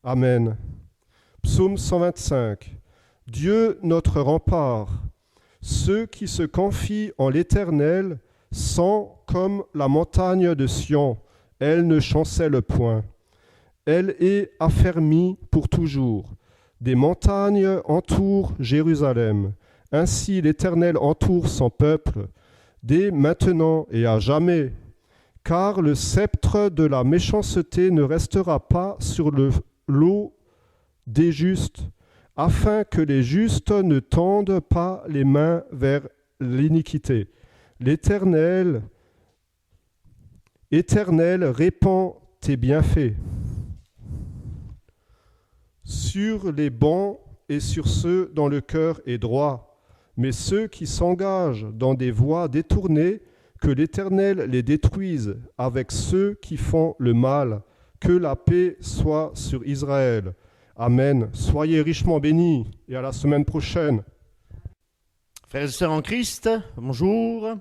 Amen. Psaume 125. Dieu notre rempart. Ceux qui se confient en l'Éternel sont comme la montagne de Sion. Elle ne chancelle point. Elle est affermie pour toujours. Des montagnes entourent Jérusalem. Ainsi l'Éternel entoure son peuple, dès maintenant et à jamais. Car le sceptre de la méchanceté ne restera pas sur le lot des justes, afin que les justes ne tendent pas les mains vers l'iniquité. L'Éternel, répand tes bienfaits sur les bons et sur ceux dont le cœur est droit. Mais ceux qui s'engagent dans des voies détournées, que l'Éternel les détruise avec ceux qui font le mal. Que la paix soit sur Israël. Amen. Soyez richement bénis et à la semaine prochaine. Frères et sœurs en Christ, bonjour,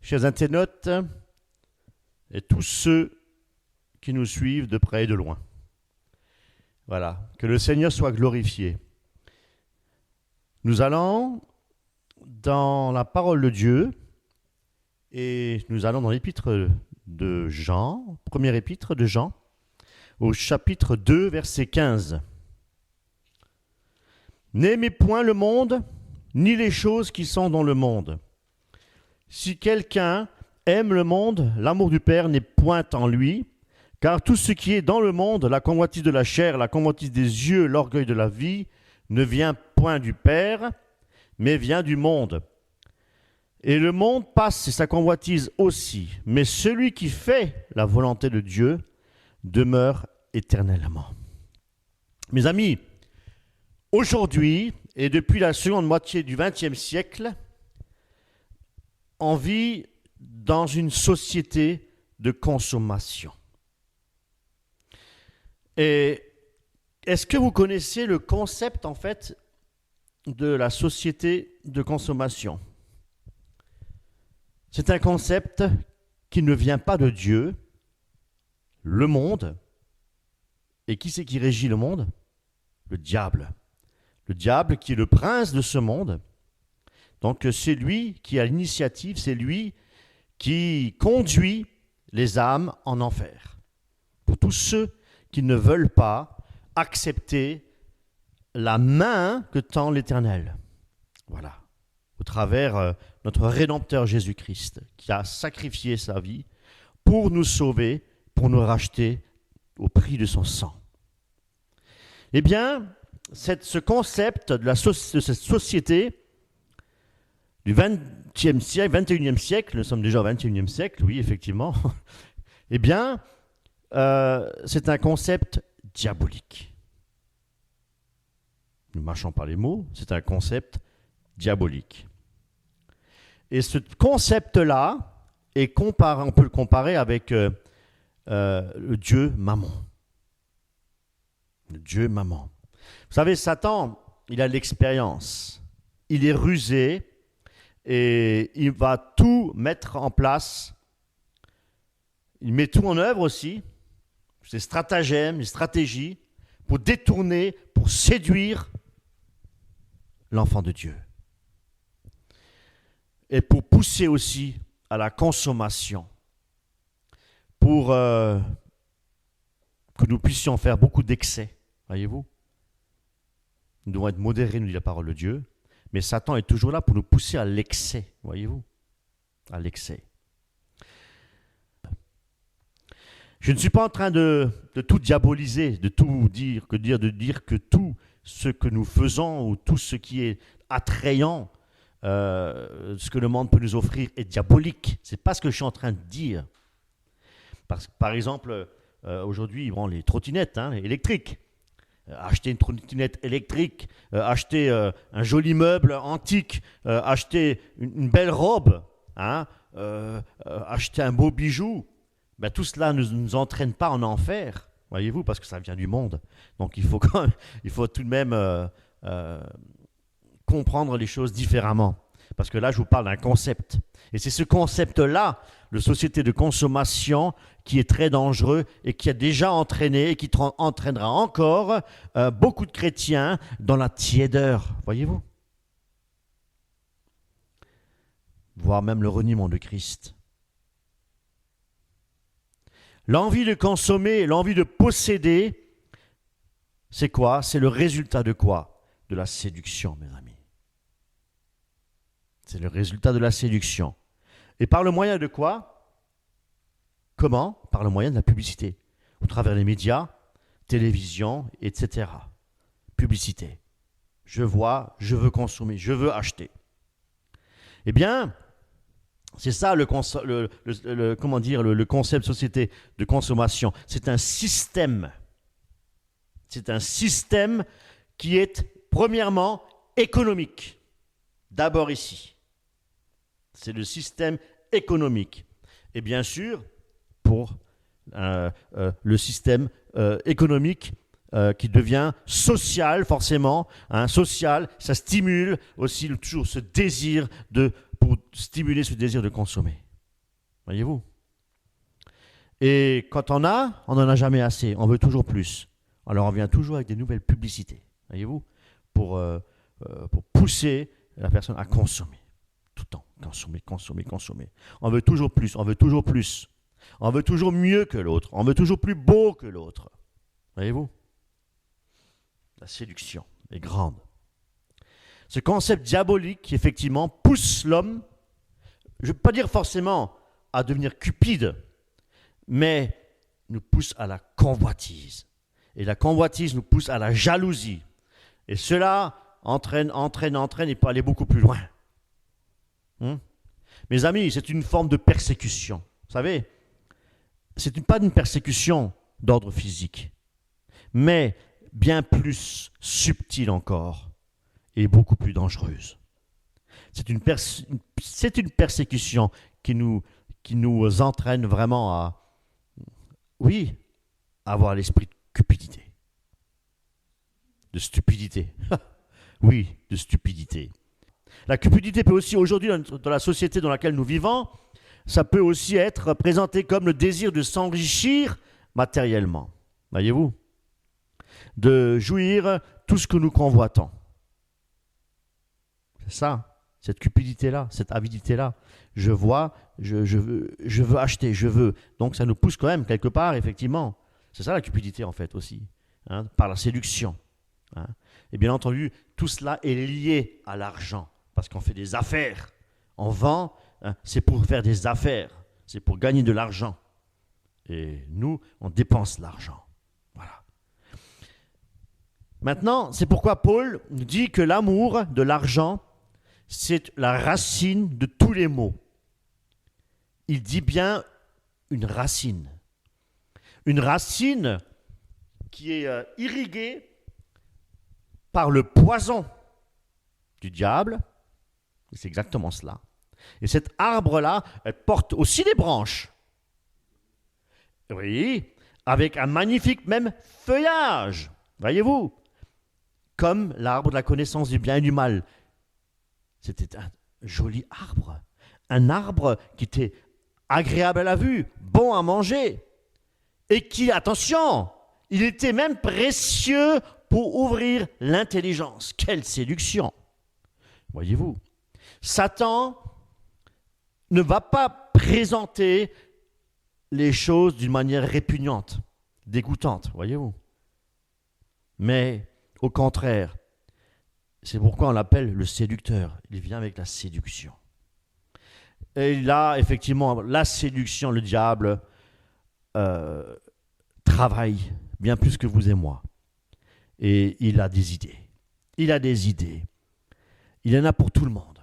chers internautes et tous ceux qui nous suivent de près et de loin. Voilà, que le Seigneur soit glorifié. Nous allons dans la parole de Dieu et nous allons dans l'épître de Jean, première épître de Jean, au chapitre 2, verset 15. N'aimez point le monde, ni les choses qui sont dans le monde. Si quelqu'un aime le monde, l'amour du Père n'est point en lui, car tout ce qui est dans le monde, la convoitise de la chair, la convoitise des yeux, l'orgueil de la vie, ne vient point du Père, mais vient du monde. Et le monde passe et sa convoitise aussi, mais celui qui fait la volonté de Dieu demeure éternellement. Mes amis, aujourd'hui, et depuis la seconde moitié du XXe siècle, on vit dans une société de consommation. Et est-ce que vous connaissez le concept, en fait, de la société de consommation? C'est un concept qui ne vient pas de Dieu, le monde. Et qui c'est qui régit le monde? Le diable. Le diable qui est le prince de ce monde. Donc c'est lui qui a l'initiative, c'est lui qui conduit les âmes en enfer. Pour tous ceux qui ne veulent pas accepter la main que tend l'Éternel. Voilà. Au travers notre Rédempteur Jésus-Christ, qui a sacrifié sa vie pour nous sauver, pour nous racheter au prix de son sang. Eh bien, ce concept de cette société du XXe siècle, XXIe siècle, nous sommes déjà au XXIe siècle, oui, effectivement, eh bien, c'est un concept diabolique. Nous marchons par les mots, c'est un concept diabolique. Et ce concept-là, on peut le comparer avec le Dieu Mammon. Le Dieu Mammon. Vous savez, Satan, il a l'expérience. Il est rusé et il va tout mettre en place. Il met tout en œuvre aussi, ses stratagèmes, les stratégies, pour détourner, pour séduire l'enfant de Dieu. Et pour pousser aussi à la consommation, pour que nous puissions faire beaucoup d'excès, voyez-vous. Nous devons être modérés, nous dit la parole de Dieu, mais Satan est toujours là pour nous pousser à l'excès, voyez-vous, à l'excès. Je ne suis pas en train de tout diaboliser, de dire que tout ce que nous faisons ou tout ce qui est attrayant, ce que le monde peut nous offrir est diabolique. Ce n'est pas ce que je suis en train de dire. Par exemple, aujourd'hui, les trottinettes électriques. Acheter une trottinette électrique, acheter un joli meuble antique, acheter une belle robe, acheter un beau bijou, tout cela ne nous entraîne pas en enfer, voyez-vous, parce que ça vient du monde. Donc il faut tout de même comprendre les choses différemment. Parce que là, je vous parle d'un concept. Et c'est ce concept-là, de société de consommation, qui est très dangereux et qui a déjà entraîné et qui entraînera encore beaucoup de chrétiens dans la tiédeur, voyez-vous. Voire même le reniement de Christ. L'envie de consommer, l'envie de posséder, c'est quoi? C'est le résultat de quoi? De la séduction, mes amis. C'est le résultat de la séduction. Et par le moyen de quoi? Comment? Par le moyen de la publicité. Au travers des médias, télévision, etc. Publicité. Je vois, je veux consommer, je veux acheter. Eh bien, c'est ça le concept société de consommation. C'est un système. C'est un système qui est, premièrement, économique. D'abord ici. C'est le système économique. Et bien sûr, pour le système économique qui devient social, forcément. Social, ça stimule aussi toujours ce désir pour stimuler ce désir de consommer. Voyez-vous? Et quand on n'en a jamais assez. On veut toujours plus. Alors on vient toujours avec des nouvelles publicités. Voyez-vous? Pour pousser la personne à consommer. Tout le temps. Consommer. On veut toujours plus, on veut toujours plus. On veut toujours mieux que l'autre. On veut toujours plus beau que l'autre. Voyez-vous? La séduction est grande. Ce concept diabolique, effectivement, pousse l'homme, je ne veux pas dire forcément à devenir cupide, mais nous pousse à la convoitise. Et la convoitise nous pousse à la jalousie. Et cela entraîne et peut aller beaucoup plus loin. Mes amis, c'est une forme de persécution. Vous savez, pas une persécution d'ordre physique, mais bien plus subtile encore et beaucoup plus dangereuse. C'est une persécution qui nous entraîne vraiment à avoir l'esprit de cupidité, de stupidité. Oui, de stupidité. La cupidité peut aussi, aujourd'hui, dans la société dans laquelle nous vivons, ça peut aussi être présenté comme le désir de s'enrichir matériellement. Voyez-vous? De jouir tout ce que nous convoitons. C'est ça, cette cupidité-là, cette avidité-là. Je vois, je veux acheter, je veux. Donc ça nous pousse quand même quelque part, effectivement. C'est ça la cupidité, en fait, aussi, par la séduction. Et bien entendu, tout cela est lié à l'argent, parce qu'on fait des affaires. On vend, c'est pour faire des affaires, c'est pour gagner de l'argent. Et nous, on dépense l'argent. Voilà. Maintenant, c'est pourquoi Paul nous dit que l'amour de l'argent, c'est la racine de tous les maux. Il dit bien une racine. Une racine qui est irriguée par le poison du diable. C'est exactement cela. Et cet arbre-là, elle porte aussi des branches. Oui, avec un magnifique même feuillage. Voyez-vous, comme l'arbre de la connaissance du bien et du mal. C'était un joli arbre. Un arbre qui était agréable à la vue, bon à manger. Et qui, attention, il était même précieux pour ouvrir l'intelligence. Quelle séduction! Voyez-vous, Satan ne va pas présenter les choses d'une manière répugnante. dégoûtante, voyez-vous. Mais au contraire, c'est pourquoi on l'appelle le séducteur. Il vient avec la séduction. Et là, effectivement, la séduction, le diable travaille bien plus que vous et moi. Et il a des idées. Il a des idées. Il y en a pour tout le monde.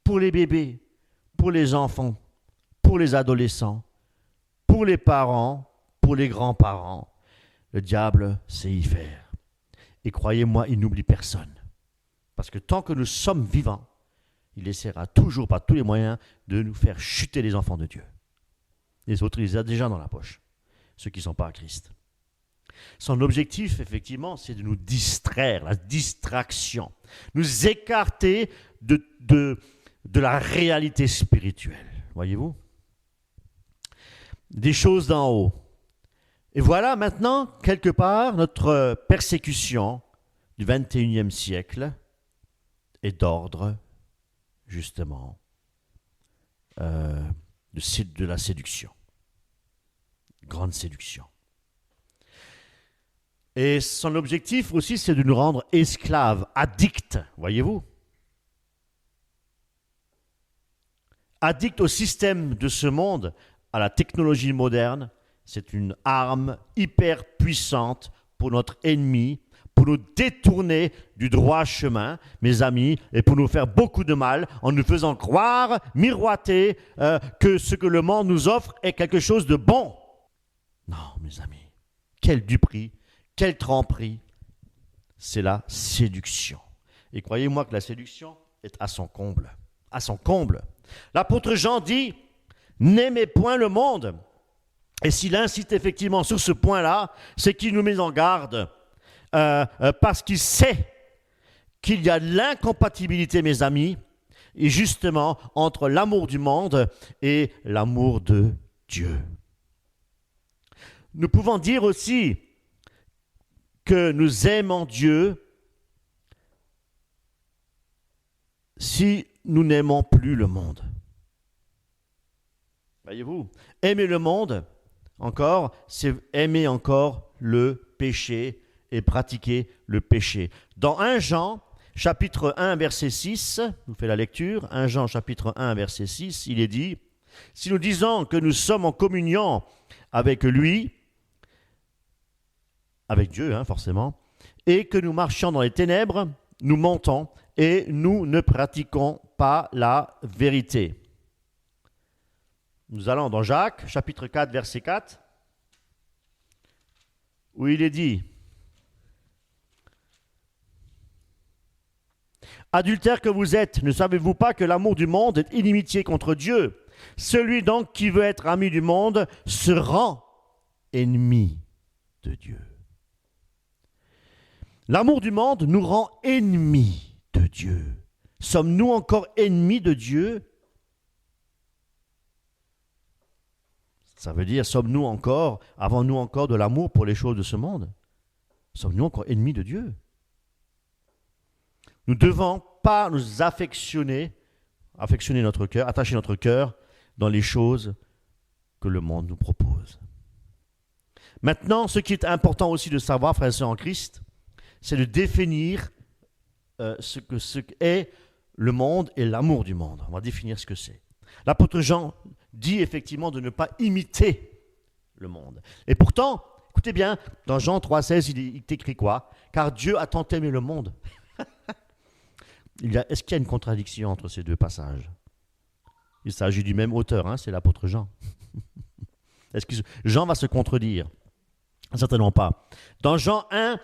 Pour les bébés, pour les enfants, pour les adolescents, pour les parents, pour les grands-parents. Le diable sait y faire. Et croyez-moi, il n'oublie personne. Parce que tant que nous sommes vivants, il essaiera toujours par tous les moyens de nous faire chuter les enfants de Dieu. Les autres, il les a déjà dans la poche, ceux qui ne sont pas à Christ. Son objectif, effectivement, c'est de nous distraire, la distraction, nous écarter de la réalité spirituelle, voyez-vous? Des choses d'en haut. Et voilà maintenant, quelque part, notre persécution du XXIe siècle est d'ordre, justement, de la séduction. Grande séduction. Et son objectif aussi, c'est de nous rendre esclaves, addicts, voyez-vous? Addicts au système de ce monde, à la technologie moderne. C'est une arme hyper puissante pour notre ennemi, pour nous détourner du droit chemin, mes amis, et pour nous faire beaucoup de mal en nous faisant croire, miroiter que ce que le monde nous offre est quelque chose de bon. Non, mes amis, quel duperie, quelle tromperie, c'est la séduction. Et croyez-moi que la séduction est à son comble. À son comble. L'apôtre Jean dit, n'aimez point le monde. Et s'il insiste effectivement sur ce point-là, c'est qu'il nous met en garde parce qu'il sait qu'il y a de l'incompatibilité, mes amis, et justement entre l'amour du monde et l'amour de Dieu. Nous pouvons dire aussi que nous aimons Dieu si nous n'aimons plus le monde. Voyez-vous, aimer le monde, encore, c'est aimer encore le péché et pratiquer le péché. Dans 1 Jean, chapitre 1, verset 6, je vous fais la lecture, 1 Jean, chapitre 1, verset 6, il est dit, « Si nous disons que nous sommes en communion avec lui, avec Dieu, forcément, et que nous marchions dans les ténèbres, nous mentons et nous ne pratiquons pas la vérité. » Nous allons dans Jacques, chapitre 4, verset 4, où il est dit « Adultères que vous êtes, ne savez-vous pas que l'amour du monde est inimitié contre Dieu? Celui donc qui veut être ami du monde se rend ennemi de Dieu. » L'amour du monde nous rend ennemis de Dieu. Sommes-nous encore ennemis de Dieu? Ça veut dire, avons-nous encore de l'amour pour les choses de ce monde? Sommes-nous encore ennemis de Dieu? Nous ne devons pas nous affectionner notre cœur, attacher notre cœur dans les choses que le monde nous propose. Maintenant, ce qui est important aussi de savoir, frères et sœurs en Christ, c'est de définir ce qu'est le monde et l'amour du monde. On va définir ce que c'est. L'apôtre Jean dit effectivement de ne pas imiter le monde. Et pourtant, écoutez bien, dans Jean 3,16, il écrit quoi? Car Dieu a tant aimé le monde. Est-ce qu'il y a une contradiction entre ces deux passages? Il s'agit du même auteur, c'est l'apôtre Jean. Est-ce que Jean va se contredire? Certainement pas. Dans Jean 1,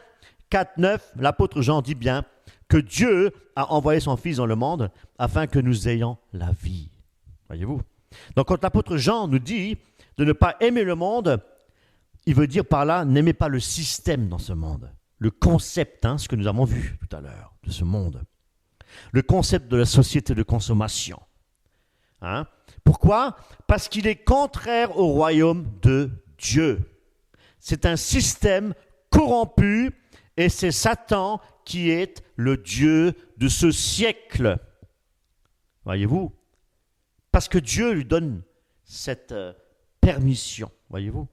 4, 9, l'apôtre Jean dit bien que Dieu a envoyé son Fils dans le monde afin que nous ayons la vie. Voyez-vous? Donc quand l'apôtre Jean nous dit de ne pas aimer le monde, il veut dire par là, n'aimez pas le système dans ce monde. Le concept, ce que nous avons vu tout à l'heure, de ce monde. Le concept de la société de consommation. Pourquoi? Parce qu'il est contraire au royaume de Dieu. C'est un système corrompu et c'est Satan qui est le Dieu de ce siècle. Voyez-vous? Parce que Dieu lui donne cette permission. Voyez-vous?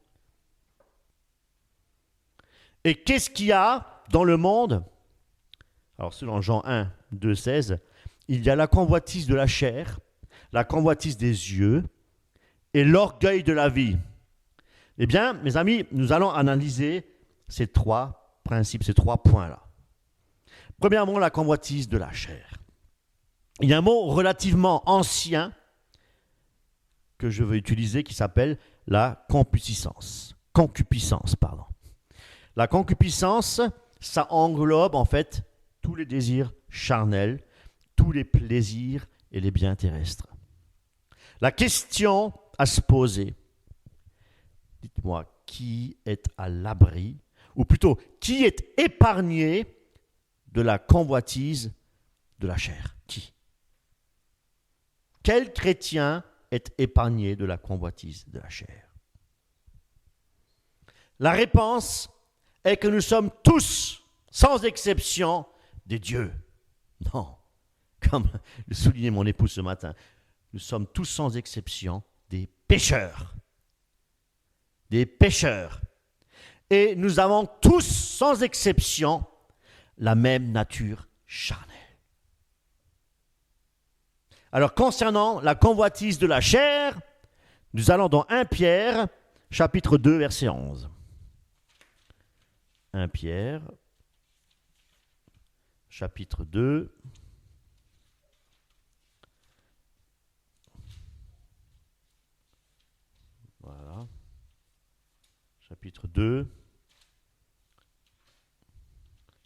Et qu'est-ce qu'il y a dans le monde? Alors, selon Jean 1, 2, 16, il y a la convoitise de la chair, la convoitise des yeux et l'orgueil de la vie. Eh bien, mes amis, nous allons analyser ces trois principes, ces trois points-là. Premièrement, la convoitise de la chair. Il y a un mot relativement ancien que je veux utiliser qui s'appelle la concupiscence. La concupiscence, ça englobe en fait tous les désirs charnels, tous les plaisirs et les biens terrestres. La question à se poser, dites-moi, qui est à l'abri, ou plutôt, qui est épargné de la convoitise de la chair? Qui? Quel chrétien est épargné de la convoitise de la chair? La réponse est que nous sommes tous, sans exception, des dieux. Non, comme le soulignait mon épouse ce matin, nous sommes tous sans exception des pécheurs. Des pécheurs. Et nous avons tous, sans exception, la même nature charnelle. Alors, concernant la convoitise de la chair, nous allons dans 1 Pierre, chapitre 2, verset 11. 1 Pierre, chapitre 2. Voilà. Chapitre 2,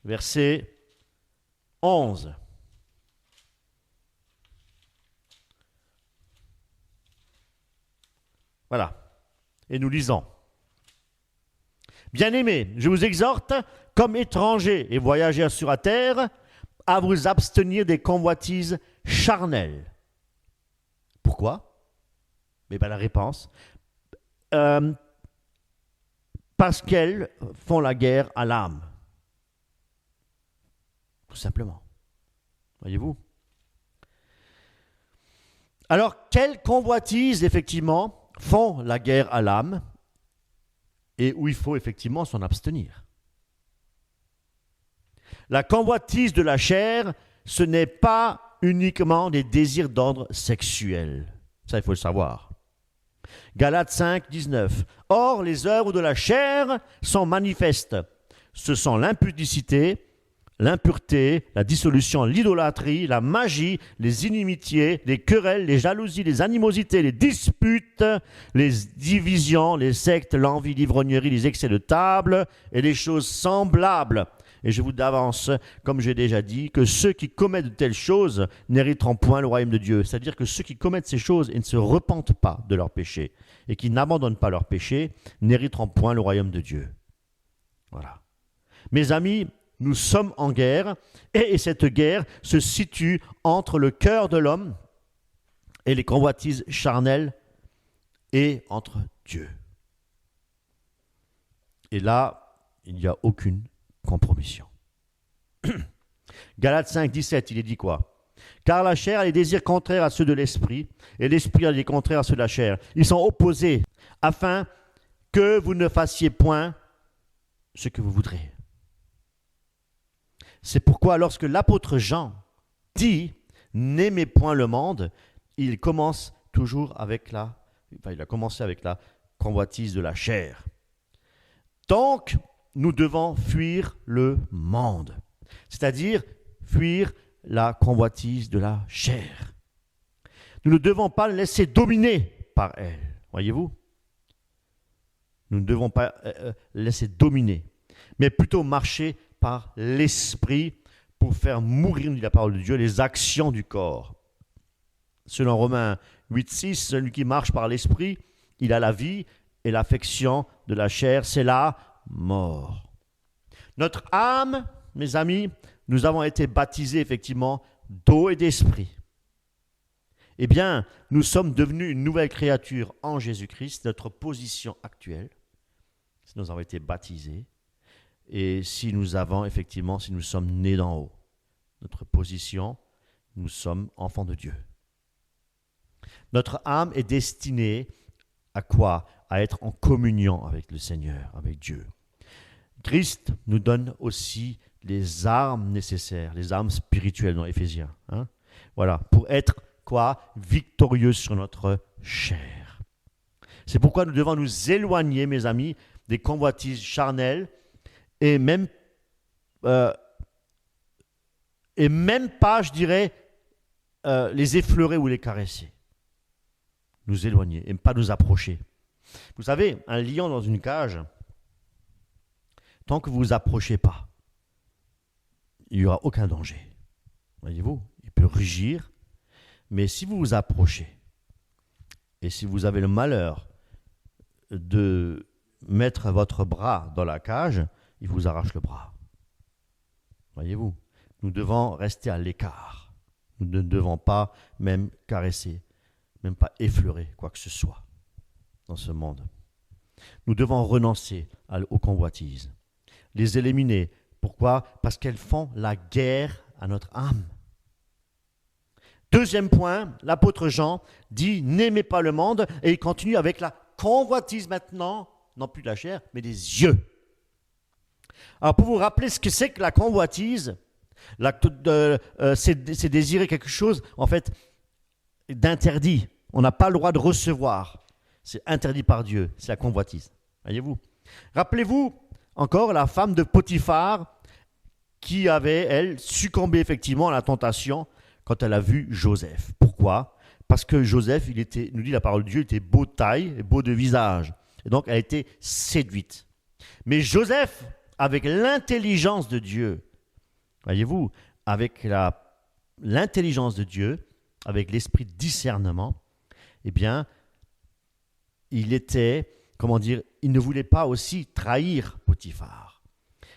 verset 11. Voilà. Et nous lisons. Bien-aimés, je vous exhorte, comme étrangers et voyageurs sur la terre, à vous abstenir des convoitises charnelles. Pourquoi? Mais bien la réponse. Parce qu'elles font la guerre à l'âme. Tout simplement. Voyez-vous? Alors, quelles convoitises, effectivement, font la guerre à l'âme et où il faut effectivement s'en abstenir? La convoitise de la chair, ce n'est pas uniquement des désirs d'ordre sexuel. Ça, il faut le savoir. Galates 5, 19. Or, les œuvres de la chair sont manifestes. Ce sont l'impudicité, l'impureté, la dissolution, l'idolâtrie, la magie, les inimitiés, les querelles, les jalousies, les animosités, les disputes, les divisions, les sectes, l'envie, l'ivrognerie, les excès de table et les choses semblables. Et je vous avance, comme j'ai déjà dit, que ceux qui commettent de telles choses n'hériteront point le royaume de Dieu. C'est-à-dire que ceux qui commettent ces choses et ne se repentent pas de leurs péchés et qui n'abandonnent pas leurs péchés n'hériteront point le royaume de Dieu. Voilà. Mes amis, nous sommes en guerre et cette guerre se situe entre le cœur de l'homme et les convoitises charnelles et entre Dieu. Et là, il n'y a aucune compromission. Galates 5, 17, il est dit quoi? Car la chair a les désirs contraires à ceux de l'esprit, et l'esprit a les contraires à ceux de la chair. Ils sont opposés, afin que vous ne fassiez point ce que vous voudrez. C'est pourquoi lorsque l'apôtre Jean dit « N'aimez point le monde », il a commencé avec la convoitise de la chair. Donc, nous devons fuir le monde, c'est-à-dire fuir la convoitise de la chair. Nous ne devons pas le laisser dominer par elle, voyez-vous? Nous ne devons pas laisser dominer, mais plutôt marcher par l'esprit pour faire mourir, dit la parole de Dieu, les actions du corps. Selon Romains 8, 6, celui qui marche par l'esprit, il a la vie, et l'affection de la chair, c'est la mort. Notre âme, mes amis, nous avons été baptisés effectivement d'eau et d'esprit. Eh bien, nous sommes devenus une nouvelle créature en Jésus-Christ, notre position actuelle, si nous avons été baptisés, et si nous sommes nés d'en haut. Notre position, nous sommes enfants de Dieu. Notre âme est destinée à quoi? À être en communion avec le Seigneur, avec Dieu. Christ nous donne aussi les armes nécessaires, les armes spirituelles dans Éphésiens. Voilà, pour être quoi? Victorieux sur notre chair. C'est pourquoi nous devons nous éloigner, mes amis, des convoitises charnelles et même pas, je dirais, les effleurer ou les caresser. Nous éloigner et ne pas nous approcher. Vous savez, un lion dans une cage, tant que vous ne vous approchez pas, il n'y aura aucun danger. Voyez-vous, il peut rugir, mais si vous vous approchez, et si vous avez le malheur de mettre votre bras dans la cage, il vous arrache le bras. Voyez-vous, nous devons rester à l'écart. Nous ne devons pas même caresser, même pas effleurer quoi que ce soit dans ce monde. Nous devons renoncer aux convoitises, les éliminer. Pourquoi? Parce qu'elles font la guerre à notre âme. Deuxième point, l'apôtre Jean dit « N'aimez pas le monde » et il continue avec la convoitise maintenant, non plus de la chair, mais des yeux. Alors pour vous rappeler ce que c'est que la convoitise, c'est désirer quelque chose en fait d'interdit. On n'a pas le droit de recevoir. C'est interdit par Dieu, c'est la convoitise. Voyez-vous? Rappelez-vous encore la femme de Potiphar qui avait, elle, succombé effectivement à la tentation quand elle a vu Joseph. Pourquoi? Parce que Joseph, il était, nous dit la parole de Dieu, il était beau de taille et beau de visage. Et donc, elle a été séduite. Mais Joseph, avec l'intelligence de Dieu, voyez-vous, avec l'intelligence de Dieu, avec l'esprit de discernement, eh bien, il était, il ne voulait pas aussi trahir Potiphar.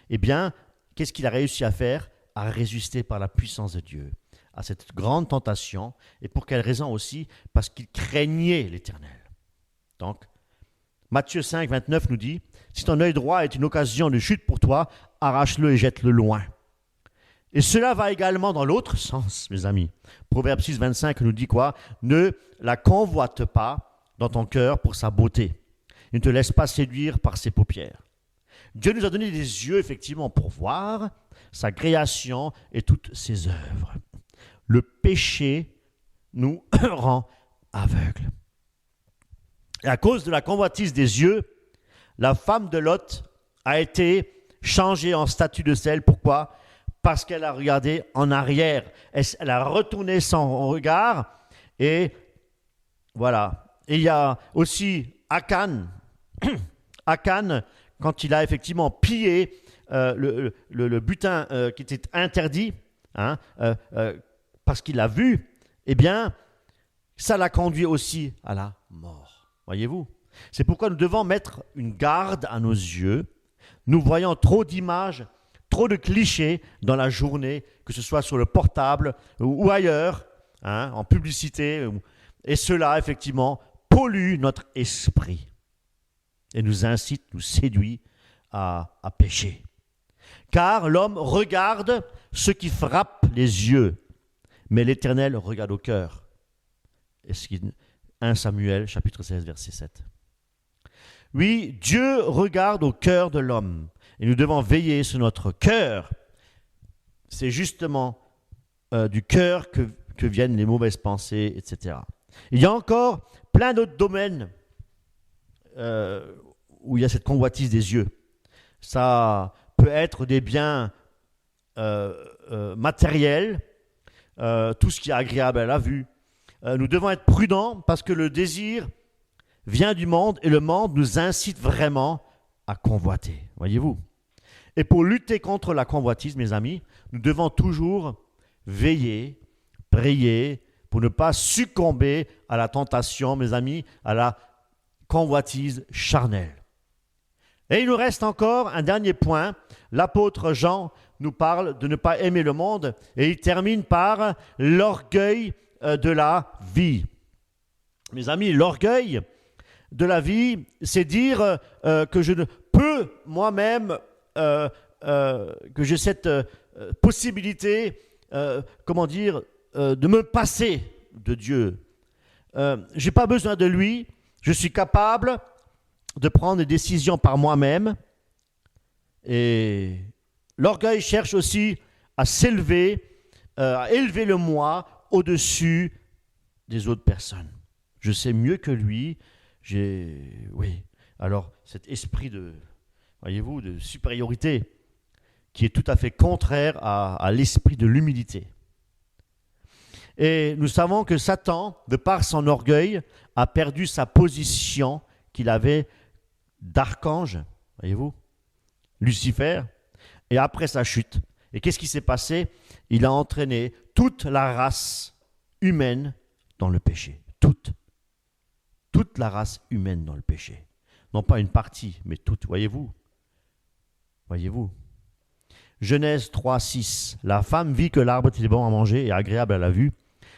Eh bien, qu'est-ce qu'il a réussi à faire? À résister par la puissance de Dieu à cette grande tentation. Et pour quelle raison aussi? Parce qu'il craignait l'Éternel. Donc, Matthieu 5, 29 nous dit « Si ton œil droit est une occasion de chute pour toi, arrache-le et jette-le loin. » Et cela va également dans l'autre sens, mes amis. Proverbe 6, 25 nous dit quoi? « Ne la convoite pas dans ton cœur pour sa beauté. Ne te laisse pas séduire par ses paupières. » Dieu nous a donné des yeux, effectivement, pour voir sa création et toutes ses œuvres. Le péché nous rend aveugles. Et à cause de la convoitise des yeux, la femme de Lot a été changée en statue de sel. Pourquoi? Parce qu'elle a regardé en arrière. Elle a retourné son regard. Et voilà. Et il y a aussi Akan. Akan, quand il a effectivement pillé le butin qui était interdit, parce qu'il l'a vu, eh bien, ça l'a conduit aussi à la mort. Voyez-vous? C'est pourquoi nous devons mettre une garde à nos yeux. Nous voyons trop d'images, trop de clichés dans la journée, que ce soit sur le portable ou ailleurs, en publicité. Et cela, effectivement, pollue notre esprit et nous incite, nous séduit à pécher. Car l'homme regarde ce qui frappe les yeux, mais l'Éternel regarde au cœur. 1 Samuel, chapitre 16, verset 7. Oui, Dieu regarde au cœur de l'homme, et nous devons veiller sur notre cœur. C'est justement du cœur que viennent les mauvaises pensées, etc. Il y a encore plein d'autres domaines où il y a cette convoitise des yeux. Ça peut être des biens matériels, tout ce qui est agréable à la vue. Nous devons être prudents parce que le désir vient du monde et le monde nous incite vraiment à convoiter. Voyez-vous? Et pour lutter contre la convoitise, mes amis, nous devons toujours veiller, prier pour ne pas succomber à la tentation, mes amis, à la convoitise charnelle. Et il nous reste encore un dernier point. L'apôtre Jean nous parle de ne pas aimer le monde et il termine par l'orgueil de la vie. Mes amis, l'orgueil de la vie, c'est dire que je ne peux moi-même, que j'ai cette possibilité, de me passer de Dieu. Je n'ai pas besoin de lui, je suis capable de prendre des décisions par moi-même Et l'orgueil cherche aussi à s'élever, à élever le moi au-dessus des autres personnes. Je sais mieux que lui. Oui. Alors, cet esprit voyez-vous, de supériorité qui est tout à fait contraire à l'esprit de l'humilité. Et nous savons que Satan, de par son orgueil, a perdu sa position qu'il avait d'archange, voyez-vous, Lucifer, et après sa chute. Et qu'est-ce qui s'est passé? Il a entraîné toute la race humaine dans le péché. Toute la race humaine dans le péché. Non pas une partie, mais toute, voyez-vous. Genèse 3, 6. La femme vit que l'arbre était bon à manger et agréable à la vue,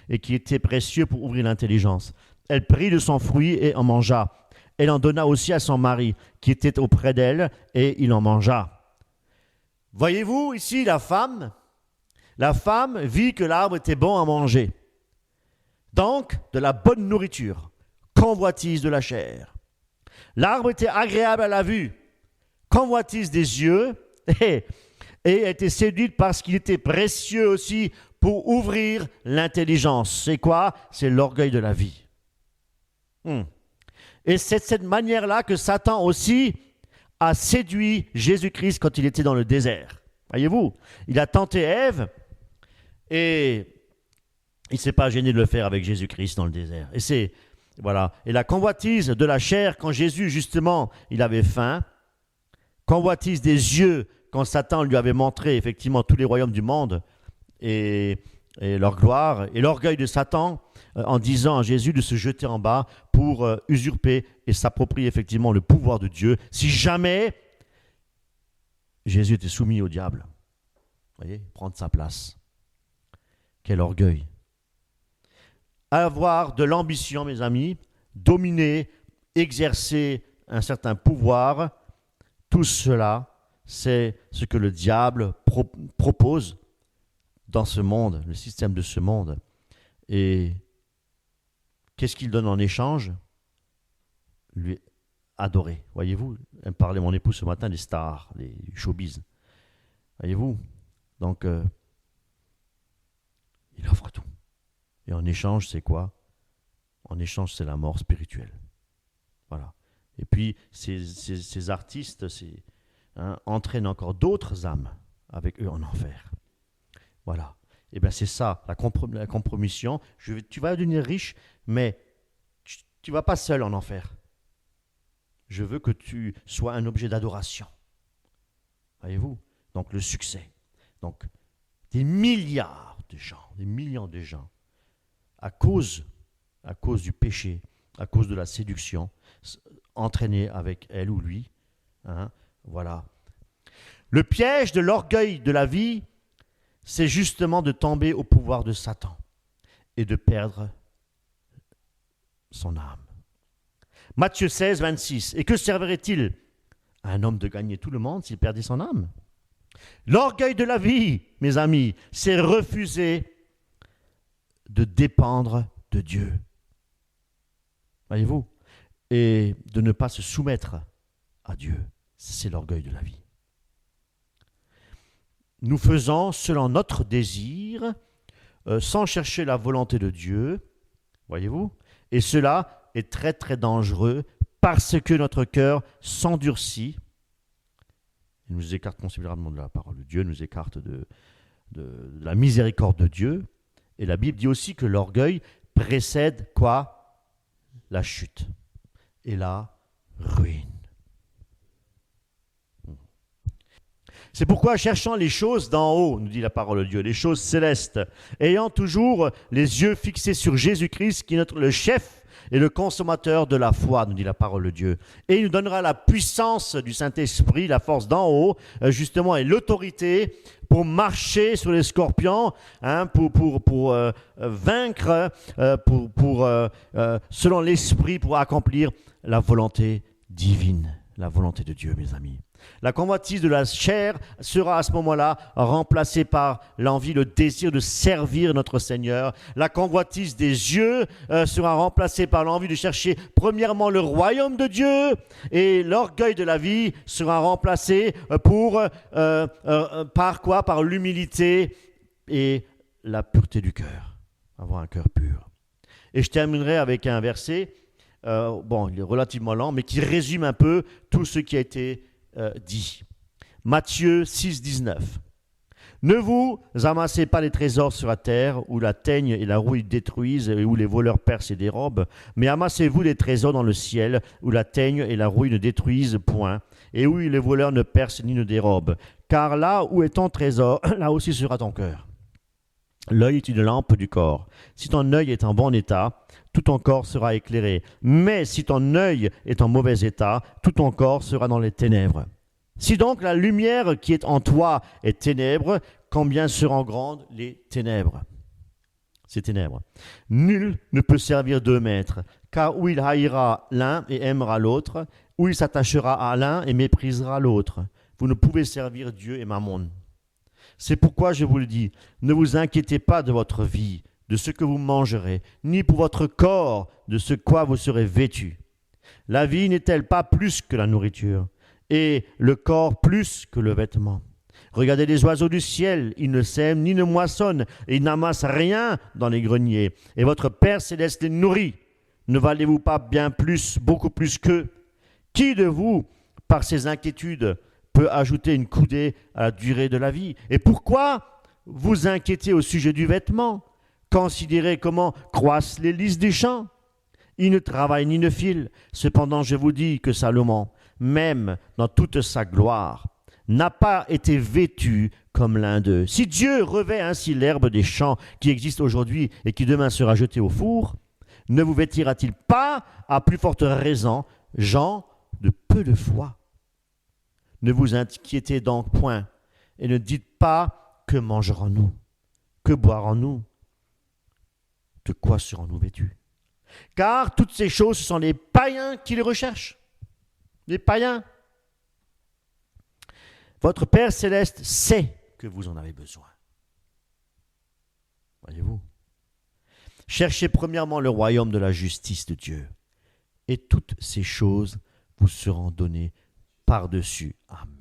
et qui était précieux pour ouvrir l'intelligence. Elle prit de son fruit et en mangea. Elle en donna aussi à son mari, qui était auprès d'elle, et il en mangea. Voyez-vous ici la femme vit que l'arbre était bon à manger. Donc, de la bonne nourriture, convoitise de la chair. L'arbre était agréable à la vue, convoitise des yeux, et était séduite parce qu'il était précieux aussi pour ouvrir l'intelligence. C'est quoi? C'est l'orgueil de la vie. Et c'est de cette manière-là que Satan aussi a séduit Jésus-Christ quand il était dans le désert. Voyez-vous, il a tenté Ève et il ne s'est pas gêné de le faire avec Jésus-Christ dans le désert. Et la convoitise de la chair, quand Jésus, justement, il avait faim, convoitise des yeux, quand Satan lui avait montré effectivement tous les royaumes du monde et leur gloire, et l'orgueil de Satan en disant à Jésus de se jeter en bas pour usurper et s'approprier effectivement le pouvoir de Dieu, si jamais Jésus était soumis au diable. Vous voyez, prendre sa place. Quel orgueil. Avoir de l'ambition, mes amis, dominer, exercer un certain pouvoir, tout cela, c'est ce que le diable propose dans ce monde, le système de ce monde. Et qu'est-ce qu'il donne en échange? Lui adorer. Voyez-vous, elle me parlait mon épouse ce matin des stars, des showbiz. Voyez-vous, donc il offre tout. Et en échange, c'est quoi? En échange, c'est la mort spirituelle. Voilà. Et puis, ces artistes entraînent encore d'autres âmes avec eux en enfer. Voilà. Et bien, c'est ça, la compromission. Tu vas devenir riche, mais tu ne vas pas seul en enfer. Je veux que tu sois un objet d'adoration. Voyez-vous? Donc, le succès. Donc, des milliards de gens, des millions de gens, à cause du péché, à cause de la séduction, entraînés avec elle ou lui. Voilà. Le piège de l'orgueil de la vie, c'est justement de tomber au pouvoir de Satan et de perdre son âme. Matthieu 16, 26. Et que servirait-il à un homme de gagner tout le monde s'il perdait son âme? L'orgueil de la vie, mes amis, c'est refuser de dépendre de Dieu. Voyez-vous? Et de ne pas se soumettre à Dieu. C'est l'orgueil de la vie. Nous faisons selon notre désir, sans chercher la volonté de Dieu, voyez-vous, et cela est très très dangereux parce que notre cœur s'endurcit, il nous écarte considérablement de la parole de Dieu, nous écarte de la miséricorde de Dieu, et la Bible dit aussi que l'orgueil précède quoi? La chute et la ruine. C'est pourquoi, cherchant les choses d'en haut, nous dit la parole de Dieu, les choses célestes, ayant toujours les yeux fixés sur Jésus-Christ, qui est le chef et le consommateur de la foi, nous dit la parole de Dieu. Et il nous donnera la puissance du Saint-Esprit, la force d'en haut, justement, et l'autorité pour marcher sur les scorpions, pour vaincre, selon l'Esprit, pour accomplir la volonté divine, la volonté de Dieu, mes amis. La convoitise de la chair sera à ce moment-là remplacée par l'envie, le désir de servir notre Seigneur. La convoitise des yeux sera remplacée par l'envie de chercher premièrement le royaume de Dieu, et l'orgueil de la vie sera remplacé par quoi? Par l'humilité et la pureté du cœur. Avoir un cœur pur. Et je terminerai avec un verset, il est relativement lent, mais qui résume un peu tout ce qui a été dit. Matthieu 6, 19. Ne vous amassez pas les trésors sur la terre, où la teigne et la rouille détruisent et où les voleurs percent et dérobent, mais amassez-vous des trésors dans le ciel, où la teigne et la rouille ne détruisent point, et où les voleurs ne percent ni ne dérobent. Car là où est ton trésor, là aussi sera ton cœur. L'œil est une lampe du corps. Si ton œil est en bon état, tout ton corps sera éclairé. Mais si ton œil est en mauvais état, tout ton corps sera dans les ténèbres. Si donc la lumière qui est en toi est ténèbres, combien seront grandes les ténèbres? Ces ténèbres. Nul ne peut servir deux maîtres, car ou il haïra l'un et aimera l'autre, ou il s'attachera à l'un et méprisera l'autre. Vous ne pouvez servir Dieu et Mammon. C'est pourquoi je vous le dis, ne vous inquiétez pas de votre vie, de ce que vous mangerez, ni pour votre corps, de ce quoi vous serez vêtus. La vie n'est-elle pas plus que la nourriture, et le corps plus que le vêtement? Regardez les oiseaux du ciel, ils ne sèment ni ne moissonnent, et ils n'amassent rien dans les greniers, et votre Père céleste les nourrit. Ne valez-vous pas bien plus, beaucoup plus qu'eux? Qui de vous, par ses inquiétudes, peut ajouter une coudée à la durée de la vie? Et pourquoi vous inquiétez au sujet du vêtement? Considérez comment croissent les lys des champs. Ils ne travaillent ni ne filent. Cependant, je vous dis que Salomon, même dans toute sa gloire, n'a pas été vêtu comme l'un d'eux. Si Dieu revêt ainsi l'herbe des champs qui existe aujourd'hui et qui demain sera jetée au four, ne vous vêtira-t-il pas à plus forte raison, gens de peu de foi? Ne vous inquiétez donc point, et ne dites pas que mangerons-nous, que boirons-nous, de quoi serons-nous vêtus? Car toutes ces choses, ce sont les païens qui les recherchent. Les païens. Votre Père céleste sait que vous en avez besoin. Voyez-vous? Cherchez premièrement le royaume de la justice de Dieu, et toutes ces choses vous seront données par-dessus. Amen.